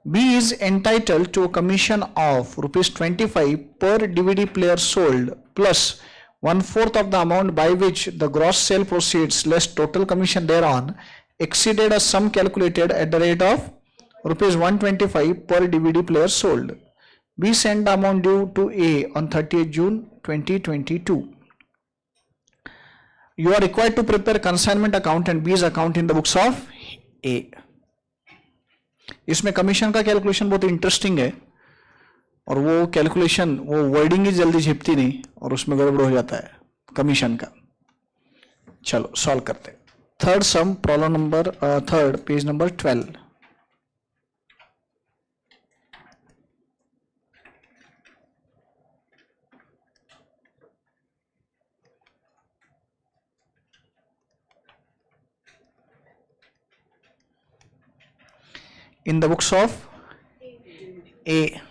B is entitled to a commission of rupees 25 per DVD player sold plus 1/4 of the amount by which the gross sale proceeds less total commission thereon exceeded a sum calculated at the rate of rupees 125 per DVD player sold. B sent the amount due to A on 30th June 2022. You are required to prepare consignment account and B's account in the books of A. इसमें commission का calculation बहुत interesting है और वो calculation वो wording ही जल्दी झेपती नहीं और उसमें गड़बड़ हो जाता है कमीशन का. चलो सॉल्व करते हैं. Third some, problem number third, page number 12. in the books of A.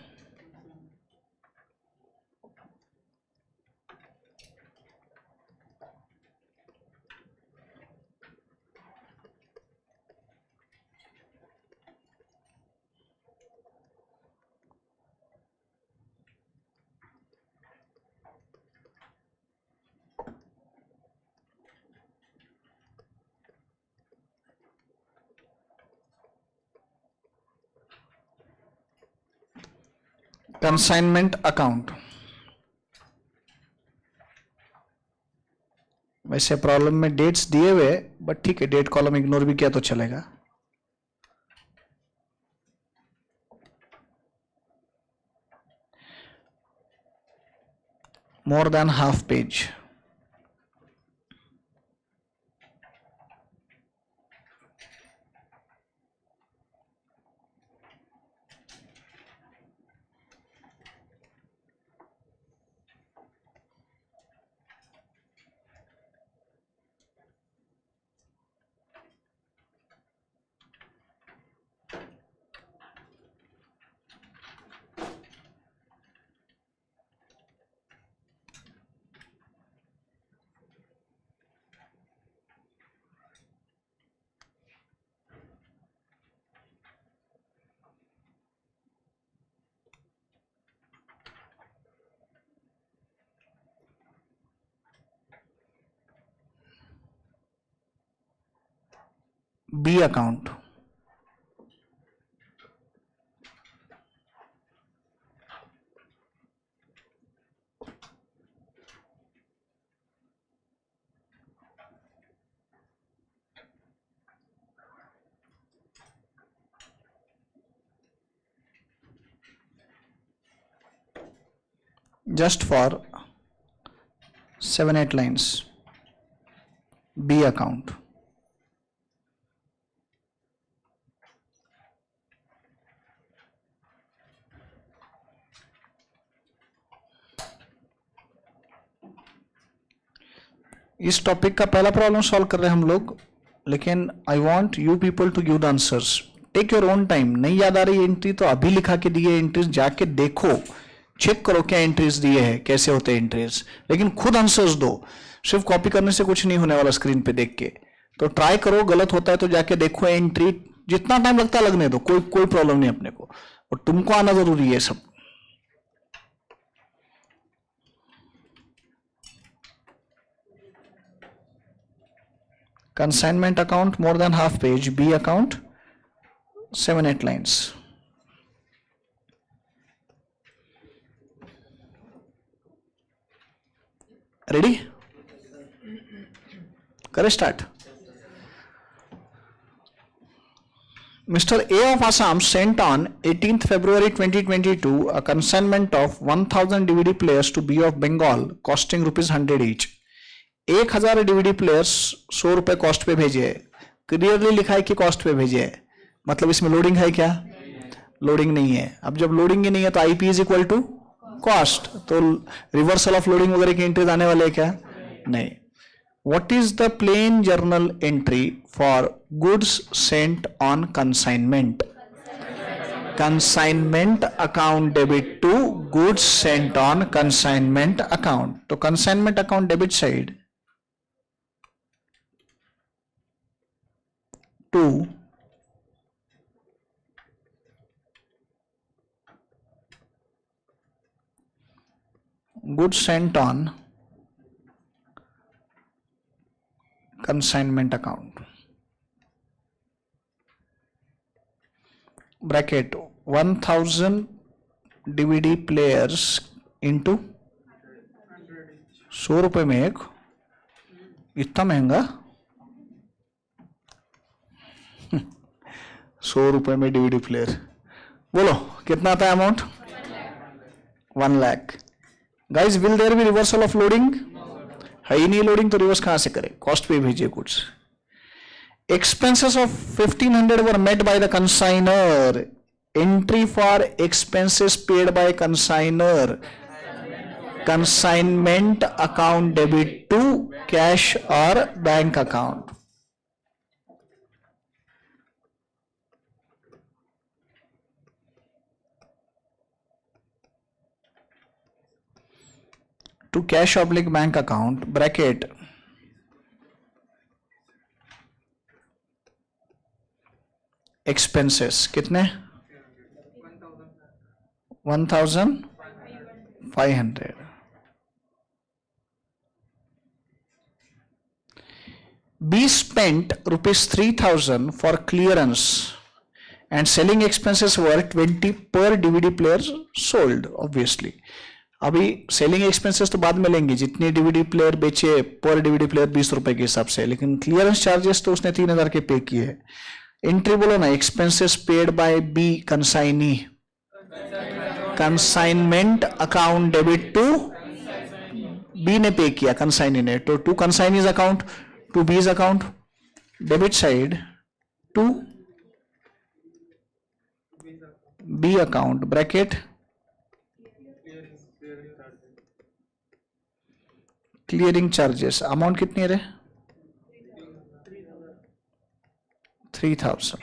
Consignment account. वैसे प्रॉब्लम में डेट्स दिए हुए बट ठीक है, डेट कॉलम इग्नोर भी किया तो चलेगा. More than half page. B account. Just for 7-8 lines. B account. इस टॉपिक का पहला प्रॉब्लम सॉल्व कर रहे हैं हम लोग, लेकिन I want you people to give the answers. Take your own time. नहीं याद आ रही एंट्री तो अभी लिखा के दिए एंट्रीज, जाके देखो, चेक करो क्या एंट्रीज दिए हैं, कैसे होते हैं एंट्रीज, लेकिन खुद आंसर्स दो. सिर्फ कॉपी करने से कुछ नहीं होने वाला स्क्रीन पे देख के. तो ट्राई करो, गलत होता है तो जाके देखो एंट्री, जितना टाइम लगता है लगने दो, कोई प्रॉब्लम नहीं अपने को, और तुमको आना जरूरी है सब. Consignment account more than half page. B account 7-8 lines. Ready? Correct, start. Mr. A of Assam sent on 18th February 2022 a consignment of 1000 DVD players to B of Bengal costing rupees 100 each. 1000 DVD players 100 रुपए cost पे भेजे. Clearly लिखा है कि cost पे भेजे, मतलब इसमें लोडिंग है क्या? लोडिंग नहीं है. अब जब लोडिंग ही नहीं है तो IP is equal to cost, तो रिवर्सल ऑफ लोडिंग वगैरह की एंट्रीज आने वाले हैं क्या? नहीं. What is the plain journal entry for goods sent on consignment? Consignment account debit to goods sent on consignment account. तो consignment account debit side to goods sent on consignment account. Bracket 1000 DVD players into 100 रुपए में एक, इतना महंगा 100 रुपए में DVD player. बोलो कितना आता है amount? 1 lakh. Guys will there be reversal of loading? है ही नहीं लोडिंग, तो रिवर्स कहां से करें? कॉस्ट पे भेजिए goods. Expenses of 1500 were met by the consignor. Entry for expenses paid by consignor. Consignment account debit to cash or bank account. To cash oblique bank account, bracket expenses कितने? 1500. Be spent ₹3,000 for clearance and selling expenses were 20 per DVD player sold. Obviously अभी selling expenses तो बाद में लेंगे, जितने DVD player बेचे पर DVD player 20 रुपए के हिसाब से, लेकिन क्लियरेंस चार्जेस तो उसने 3000 के पे किए. एंट्री बोलो ना, expenses paid by B consignee. Consignment account debit to, B ने पे किया कंसाइनी ने, तो to consignee's account, to B's account, debit side to B account, bracket clearing charges. Amount कितनी है रे? 3000.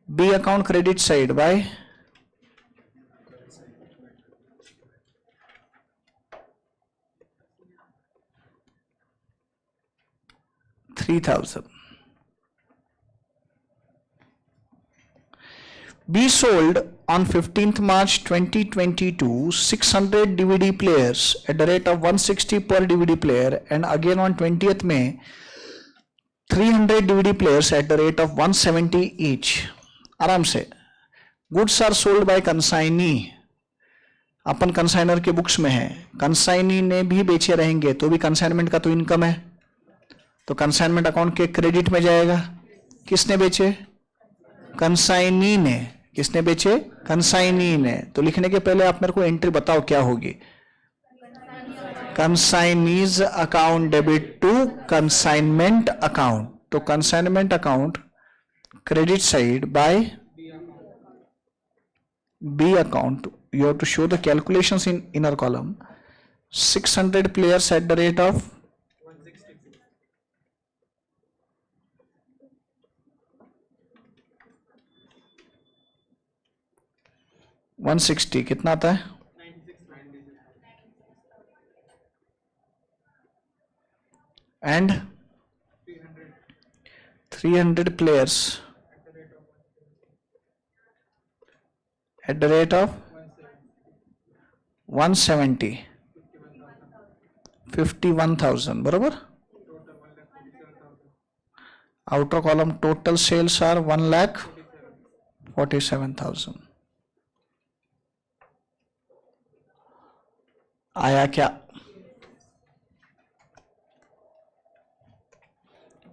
B account credit side by $3,000. B sold on 15th March 2022 600 DVD players at the rate of 160 per DVD player, and again on 20th May 300 DVD players at the rate of 170 each. आराम से. Goods are sold by consignee. अपन consignor के books में है, consignee ने भी बेचे रहेंगे तो भी कंसाइनमेंट का तो इनकम है, तो कंसाइनमेंट अकाउंट के क्रेडिट में जाएगा. किसने बेचे? कंसाइनी ने. किसने बेचे? कंसाइनी ने. तो लिखने के पहले आप मेरे को एंट्री बताओ क्या होगी. Consignee's account debit to consignment account. तो consignment account credit side by B account. You have to show the calculations in inner column. 600 players at the rate of 160. कितना आता है? 96. And 300 players at the rate of 170. 51,000. बराबर. Outer column total sales are 1,47,000. आया क्या?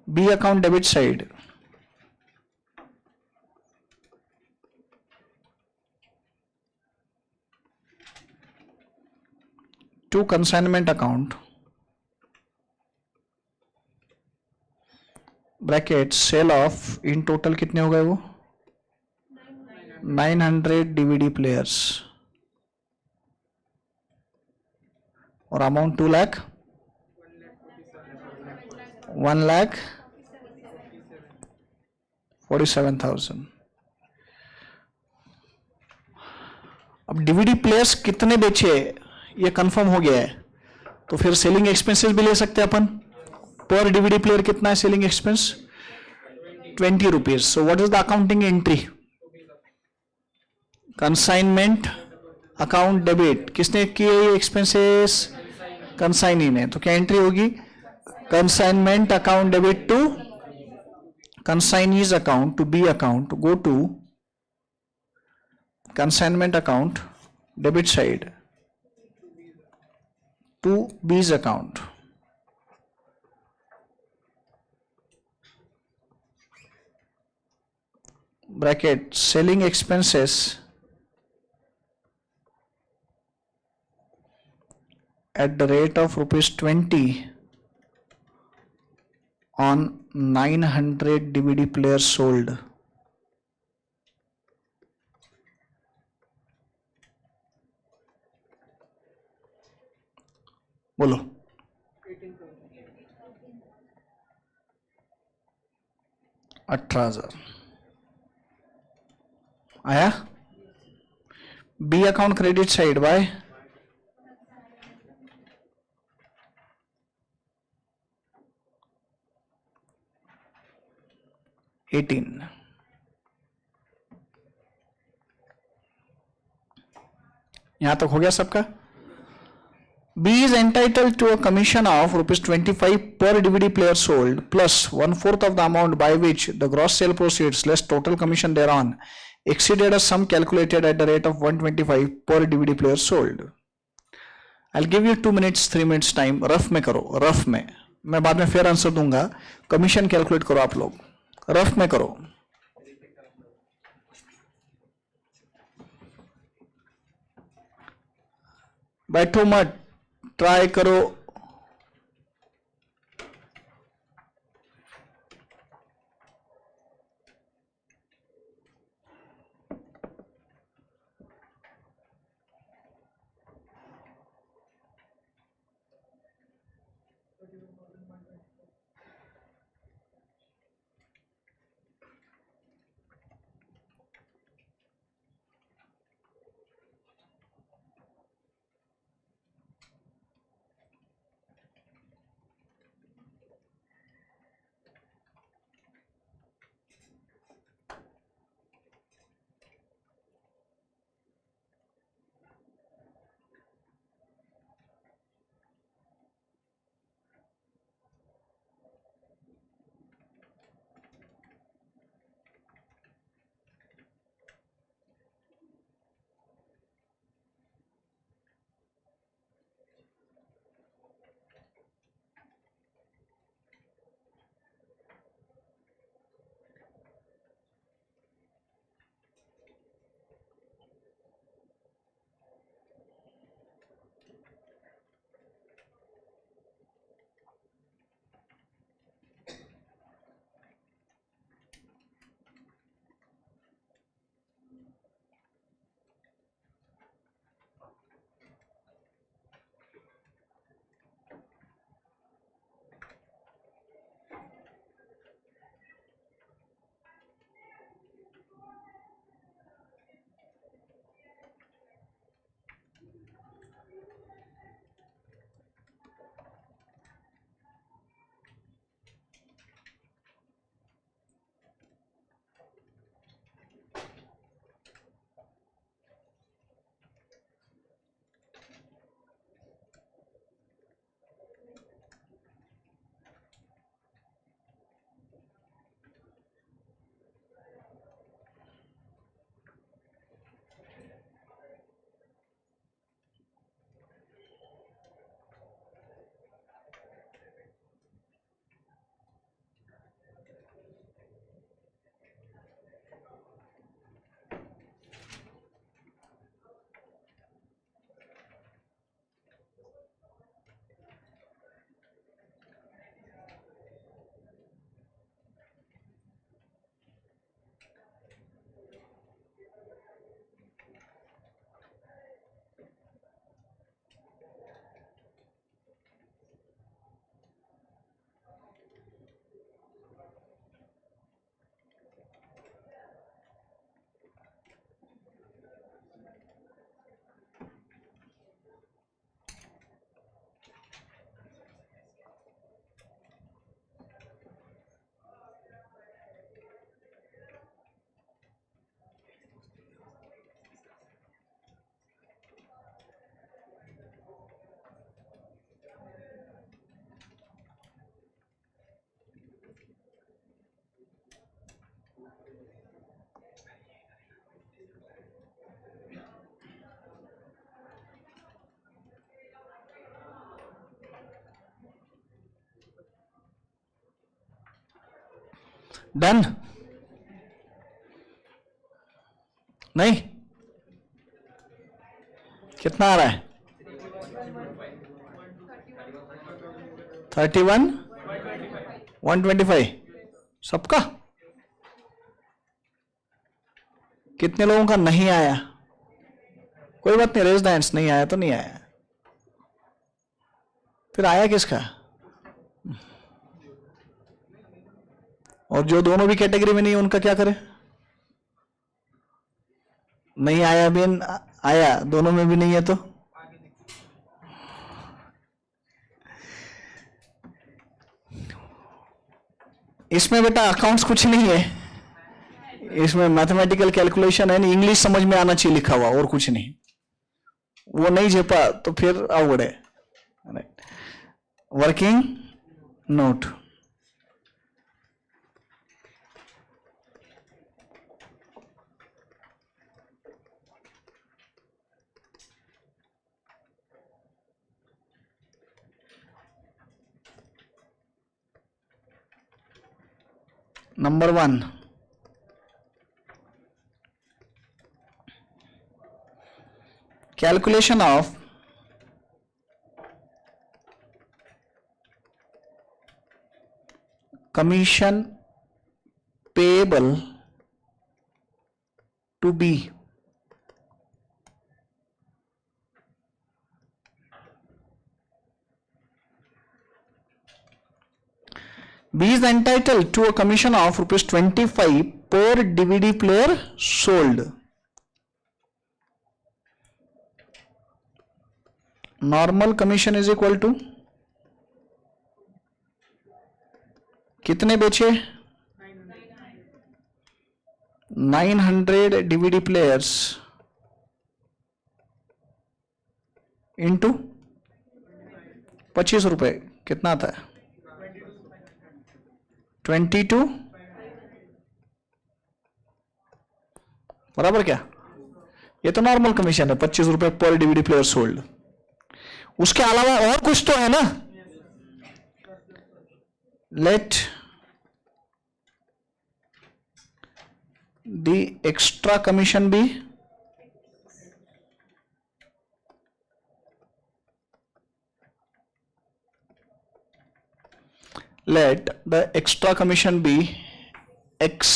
B account debit side. To consignment account, bracket sale of, in total कितने हो गए वो? 900 DVD players और अमाउंट 2 लाख 1,47,000। अब डीवीडी प्लेयर्स कितने बेचे ये कंफर्म हो गया है, तो फिर सेलिंग एक्सपेंसेस भी ले सकते हैं अपन। पर डीवीडी प्लेयर कितना है selling expense? 20 rupees. So what is the accounting entry? Consignment account debit. किसने किए ये एक्सपेंसेस? कंसाइनी ने। तो क्या एंट्री होगी? Consignment account debit to consignee's account to B account, go to consignment account debit side to B's account. Bracket selling expenses at the rate of ₹20 on 900 DVD players sold. बोलो। 18,000 आया। B account credit side by $18। यहां तक हो गया सबका। B is entitled to a commission of ₹25 per DVD player sold plus 1/4 of the amount by which the gross sale proceeds less total commission thereon exceeded a sum calculated at the rate of 125 per DVD player sold. I'll give you 2 minutes 3 minutes time। Rough में करो, rough में। मैं बाद में फिर answer दूंगा। Commission calculate करो आप लोग, रफ में करो। बैठो मत, ट्राई करो। डन? नहीं? कितना आ रहा है? 31 125 सबका? कितने लोगों का नहीं आया? कोई बात नहीं, रेज द हैंड्स। नहीं आया तो नहीं आया, फिर आया किसका? और जो दोनों भी कैटेगरी में नहीं है उनका क्या करें? नहीं आया भी आया, दोनों में भी नहीं है तो इसमें बेटा अकाउंट्स कुछ नहीं है, इसमें मैथमेटिकल कैलकुलेशन है, इंग्लिश समझ में आना चाहिए लिखा हुआ, और कुछ नहीं। वो नहीं झेपा तो फिर अवगढ़ है। Working note, number 1, calculation of commission payable to B B is entitled to a commission of ₹25 per DVD player sold. Normal commission is equal to कितने बेचे? 900 DVD players इंटू 25 रुपए, कितना आता है? 22 बराबर क्या? ये तो नॉर्मल कमीशन है, 25 रुपए पर डीवीडी प्लेयर सोल्ड। उसके अलावा और कुछ तो है ना? Let the extra commission be let the extra commission be x।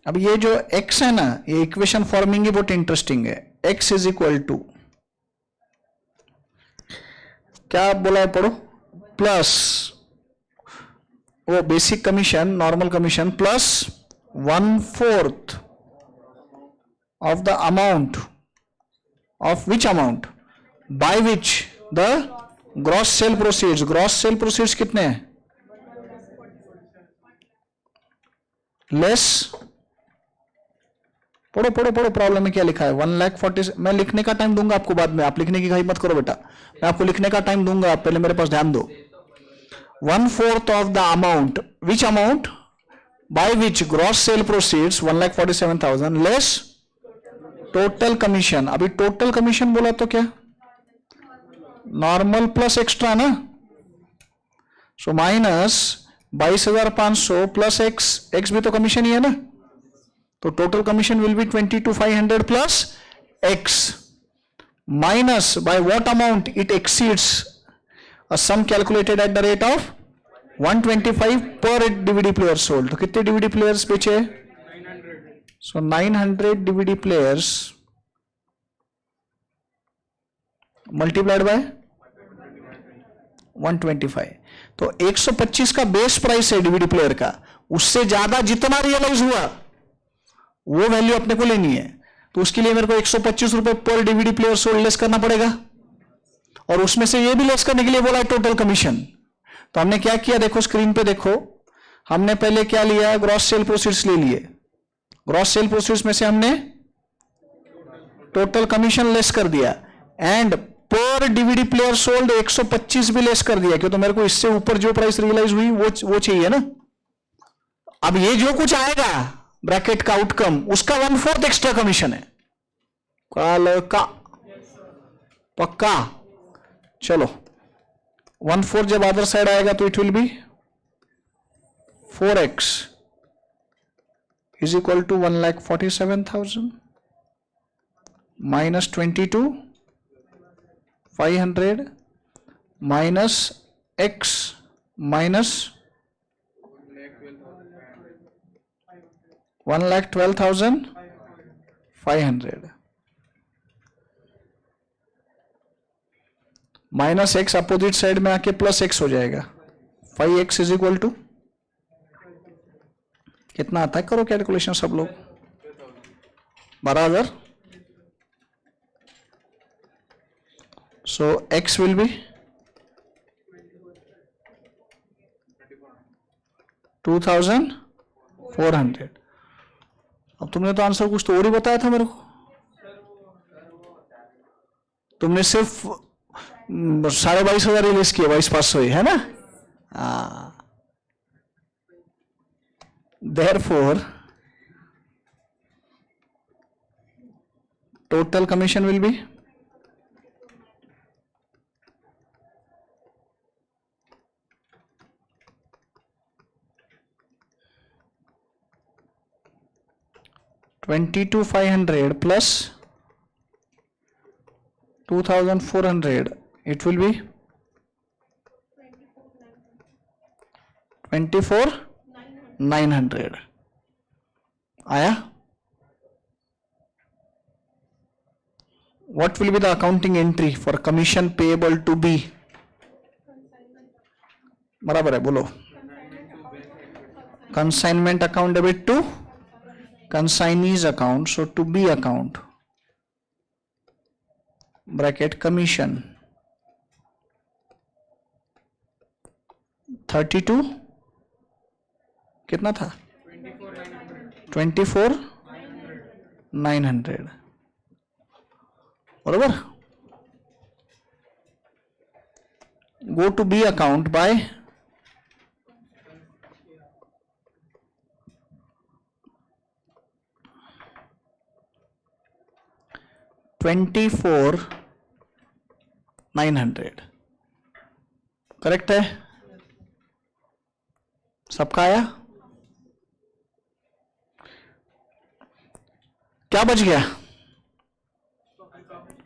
अब ये जो x है ना, ये इक्वेशन फॉर्मिंग ही बहुत इंटरेस्टिंग है। x इज इक्वल टू क्या बोला है, पढ़ो, प्लस वो basic commission, normal commission plus 1/4 of the amount of which amount by which the gross sale proceeds. Gross sale proceeds कितने हैं? लेस, पढ़ो पढ़ो पढ़ो, प्रॉब्लम में क्या लिखा है? 1,40,000। मैं लिखने का टाइम दूंगा आपको बाद में, आप लिखने की घाई मत करो बेटा, मैं आपको लिखने का टाइम दूंगा, आप पहले मेरे पास ध्यान दो। 1/4 of the amount, which amount by which gross sale proceeds 1,47,000 less total commission. अभी टोटल कमीशन बोला तो क्या? नॉर्मल प्लस एक्स्ट्रा ना, so minus 22,500 plus x, x भी तो कमीशन ही है ना, तो total commission will be 22,500 plus x minus by what amount it exceeds a sum calculated at the rate of 125 per DVD player sold. तो कितने DVD players बेचे? सो 900 DVD players multiplied by 125। तो 125 का बेस प्राइस है DVD player का, उससे ज्यादा जितना रियलाइज हुआ वो वैल्यू अपने को लेनी है। तो उसके लिए मेरे को 125 रुपए पर डीवीडी प्लेयर सोल्ड लेस करना पड़ेगा, और उसमें से ये भी लेस करने के लिए बोला है टोटल कमीशन। तो हमने क्या किया, देखो स्क्रीन पे देखो, हमने पहले क्या लिया, ग्रॉस सेल प्रोसीड्स ले लिए। ग्रॉस सेल प्रोसीड्स में से हमने टोटल कमीशन लेस कर दिया, एंड पर डीवीडी प्लेयर सोल्ड 125 भी लेस कर दिया, क्यों? तो मेरे को इससे ऊपर जो प्राइस रियलाइज हुई वो चाहिए ना। अब ये जो कुछ आएगा ब्रैकेट का आउटकम, उसका 1/4 एक्स्ट्रा कमीशन है। का पक्का? चलो 1/4 जब अदर साइड आएगा तो it will be 4x is equal to 1,47,000 minus 22,500 minus x minus 1,12,500 minus x opposite side में आके प्लस एक्स हो जाएगा. 5x इज इक्वल टू कितना आता है, करो कैलकुलेशन सब लोग. 12,000. सो x विल बी 2,400. अब तुमने तो आंसर कुछ तो और ही बताया था मेरे को. तुमने सिर्फ 22,500 रिलीज किए, 22,500 ही है ना. Therefore, total commission will be 22,500 plus 2,400. It will be 24,900. आया. What will be the accounting entry for commission payable to be? बराबर है, बोलो. Consignment account debit to consignee's account, so to be account bracket commission 32 कितना था 24,900 बराबर. Go to B account by 24,900. Correct है, सबका आया. क्या बच गया,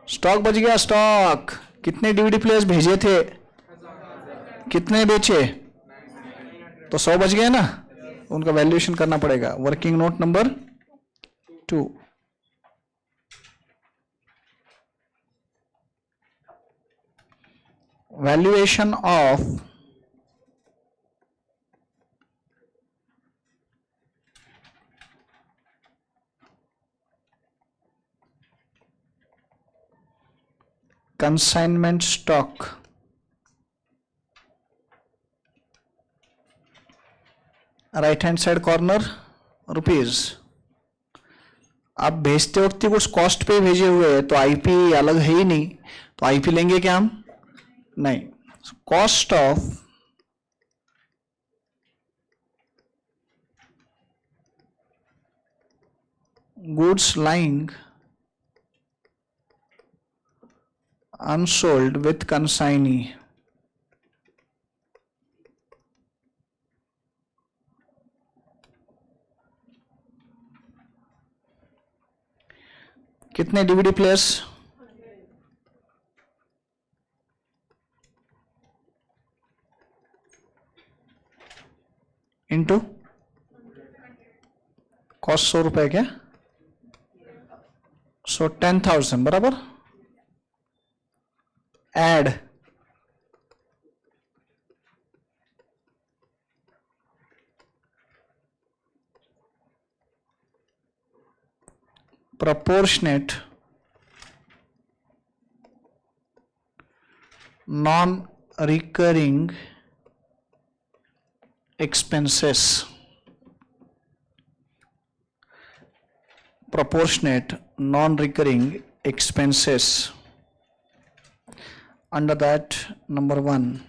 स्टॉक बच गया. स्टॉक कितने डीवीडी प्लेयर्स भेजे थे, कितने बेचे, तो 100 बच गए ना. उनका वैल्यूएशन करना पड़ेगा. Working note number 2. Valuation of consignment stock right hand side corner rupees. आप भेजते वक्त कुछ कॉस्ट पे भेजे हुए हैं तो आईपी अलग है ही नहीं, तो आईपी लेंगे क्या हम, नहीं. Cost of goods lying unsold with consignee कितने डीवीडी प्लेयर्स, इंटू कॉस्ट 100 रुपए क्या, सो 10,000 बराबर. Add proportionate non-recurring expenses, proportionate non-recurring expenses. Under that, number 1,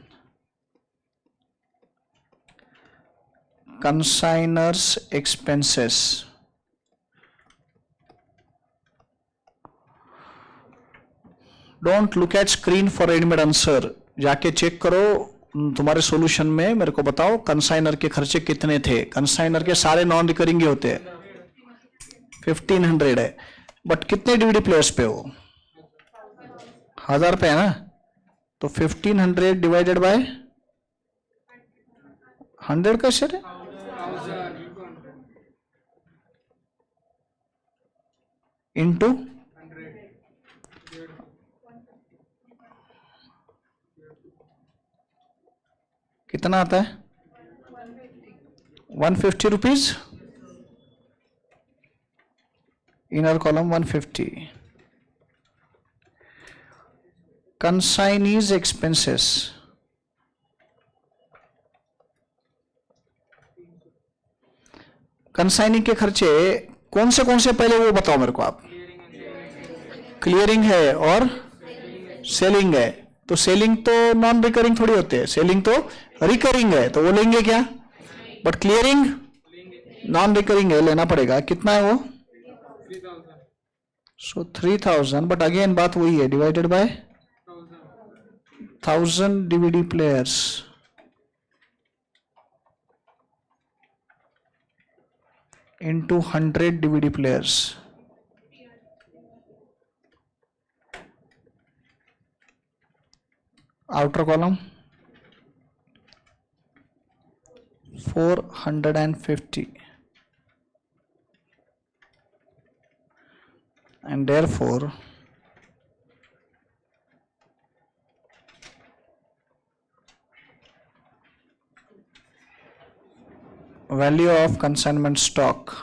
consignor's expenses. Don't look at screen for readymade answer, जाके check करो तुम्हारे solution में मेरे को बताओ कंसाइनर के खर्चे कितने थे। कंसाइनर के सारे नॉन रिकरिंग ही होते हैं। 1500 है, बट कितने डीवीडी प्लेयर्स पे हो? 1000 पे है ना, तो 1500 डिवाइडेड बाय 100 कैसे है? इंटू कितना आता है? 150 rupees. Inner column 150। Consignee's expenses, consignee के खर्चे कौन से पहले वो बताओ मेरे को आप। क्लियरिंग है और सेलिंग है, तो सेलिंग तो नॉन रिकरिंग थोड़ी होते हैं, सेलिंग तो रिकरिंग है, तो वो लेंगे क्या? बट क्लियरिंग नॉन रिकरिंग है, लेना पड़ेगा। कितना है वो? 3000, बट अगेन बात वही है, divided by 1000 DVD players into 100 DVD players. Outer column 450, and therefore value of consignment stock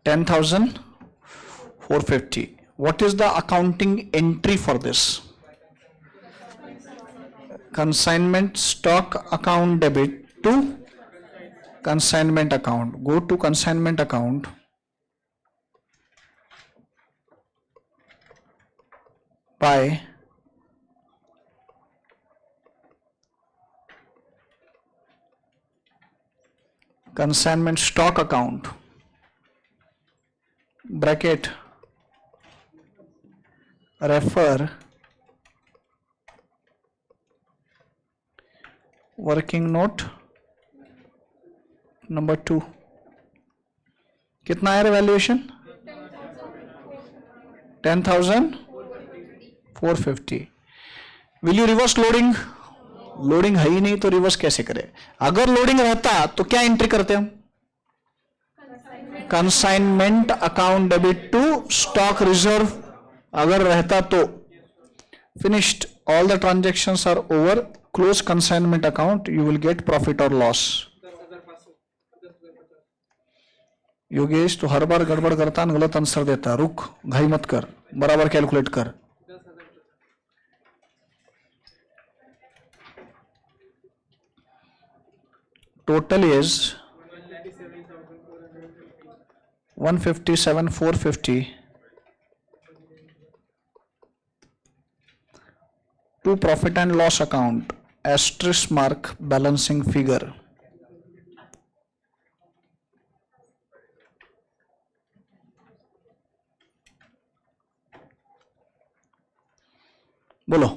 $10,450. What is the accounting entry for this? Consignment stock account debit to consignment account. Go to consignment account. By consignment stock account, bracket, refer working note number 2. कितना है valuation? 10,450. Will you reverse loading? Loading है ही नहीं तो reverse कैसे करें? अगर loading रहता तो क्या एंट्री करते हम? Consignment account debit to stock reserve. अगर रहता तो finished, all the transactions are over, close consignment account, you will get profit और लॉस। योगेश तो हर बार गड़बड़ करता है, गलत आंसर देता। रुक, घाई मत कर, बराबर कैलकुलेट कर। Total is 157,450 to profit and loss account, asterisk mark balancing figure. बोलो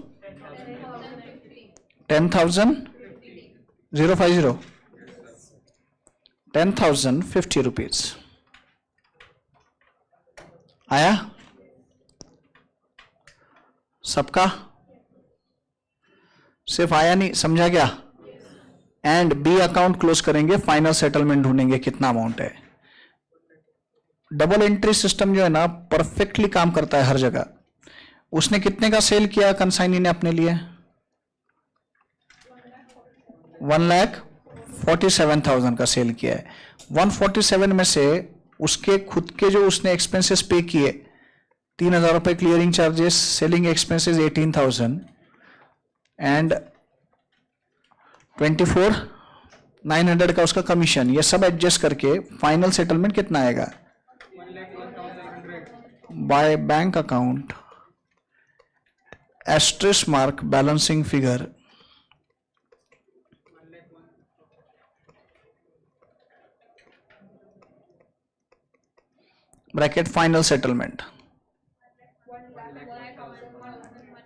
10,050 10,050 रुपीज आया सबका? सिर्फ आया नहीं, समझा क्या? एंड बी अकाउंट क्लोज करेंगे, फाइनल सेटलमेंट ढूंढेंगे कितना अमाउंट है। डबल एंट्री सिस्टम जो है ना परफेक्टली काम करता है हर जगह। उसने कितने का सेल किया कंसाइनी ने अपने लिए? 1,47,000 का सेल किया है। 147 में से उसके खुद के जो उसने एक्सपेंसेस पे किए 3,000 रुपए clearing charges, selling expenses 18,000 and 24,900 का उसका कमीशन, ये सब एडजस्ट करके फाइनल सेटलमेंट कितना आएगा? By bank account asterisk mark balancing figure, bracket final settlement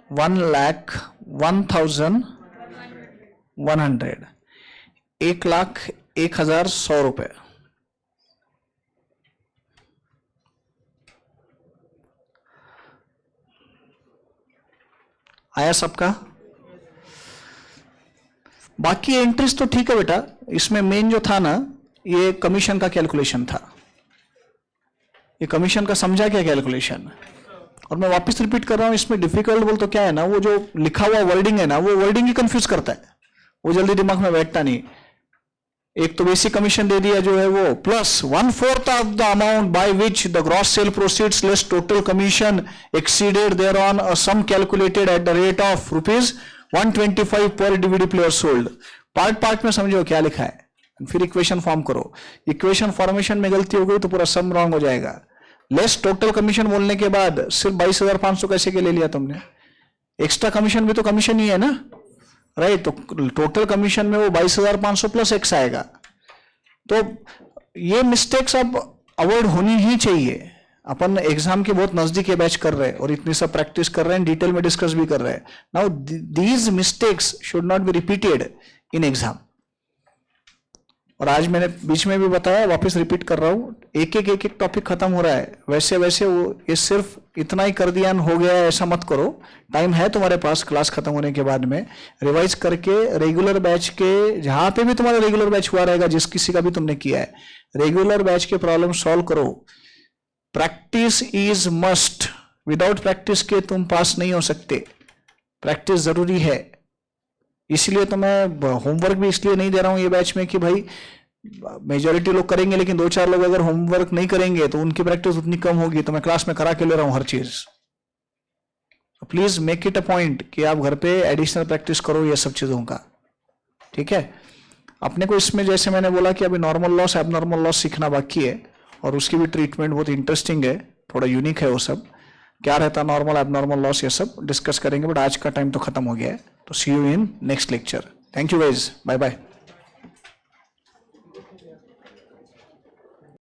1,01,100, 1,01,100 रुपए। आया सबका? बाकी एंट्रीज तो ठीक है बेटा, इसमें मेन जो था ना, ये कमीशन का कैलकुलेशन था। ये कमीशन का समझा क्या कैलकुलेशन? और मैं वापस रिपीट कर रहा हूं, इसमें डिफिकल्ट बोल तो क्या है ना, वो जो लिखा हुआ वर्डिंग है ना, वो वर्डिंग ही कंफ्यूज करता है, वो जल्दी दिमाग में बैठता नहीं। एक तो बेसिक कमीशन दे दिया जो है वो, plus 1/4 of the amount by which the gross sale proceeds less total commission exceeded thereon a sum calculated at the rate of ₹125 per DVD player sold. Part part में समझो क्या लिखा है, फिर इक्वेशन फॉर्म करो। Equation formation में गलती हो गई तो पूरा सम रॉन्ग हो जाएगा। लेस टोटल कमीशन बोलने के बाद सिर्फ 22,500 कैसे के ले लिया तुमने? एक्स्ट्रा कमीशन भी तो कमीशन ही है ना, राइट? तो टोटल कमीशन में वो 22,500 प्लस एक्स आएगा। तो ये मिस्टेक्स अब अवॉइड होनी ही चाहिए। अपन एग्जाम के बहुत नजदीक ये बैच कर रहे हैं और इतनी सब प्रैक्टिस कर रहे हैं, डिटेल में डिस्कस भी कर रहे हैं। Now these mistakes should not be repeated in exam. और आज मैंने बीच में भी बताया, वापस रिपीट कर रहा हूं, एक एक टॉपिक खत्म हो रहा है, वैसे वैसे वो ये सिर्फ इतना ही कर दिया हो गया है ऐसा मत करो। टाइम है तुम्हारे पास, क्लास खत्म होने के बाद में रिवाइज करके रेगुलर बैच के, जहां पे भी तुम्हारा रेगुलर बैच हुआ रहेगा, जिस किसी का भी तुमने किया है, रेगुलर बैच के प्रॉब्लम सॉल्व करो। Practice is must, without practice के तुम पास नहीं हो सकते। प्रैक्टिस जरूरी है। इसलिए तो मैं होमवर्क भी इसलिए नहीं दे रहा हूं ये बैच में कि भाई मेजॉरिटी लोग करेंगे, लेकिन 2-4 लोग अगर होमवर्क नहीं करेंगे तो उनकी प्रैक्टिस उतनी कम होगी। तो मैं क्लास में करा के ले रहा हूं हर चीज। Please make it a point कि आप घर पे एडिशनल प्रैक्टिस करो ये सब चीजों का, ठीक है? अपने को इसमें जैसे मैंने बोला कि अभी नॉर्मल लॉस, एबनॉर्मल लॉस सीखना बाकी है, और उसकी भी ट्रीटमेंट बहुत इंटरेस्टिंग है, थोड़ा यूनिक है वो सब। क्या रहता है नॉर्मल, एबनॉर्मल लॉस, ये सब डिस्कस करेंगे। बट आज का टाइम तो खत्म हो गया है, तो see you in next lecture. Thank you guys, bye bye.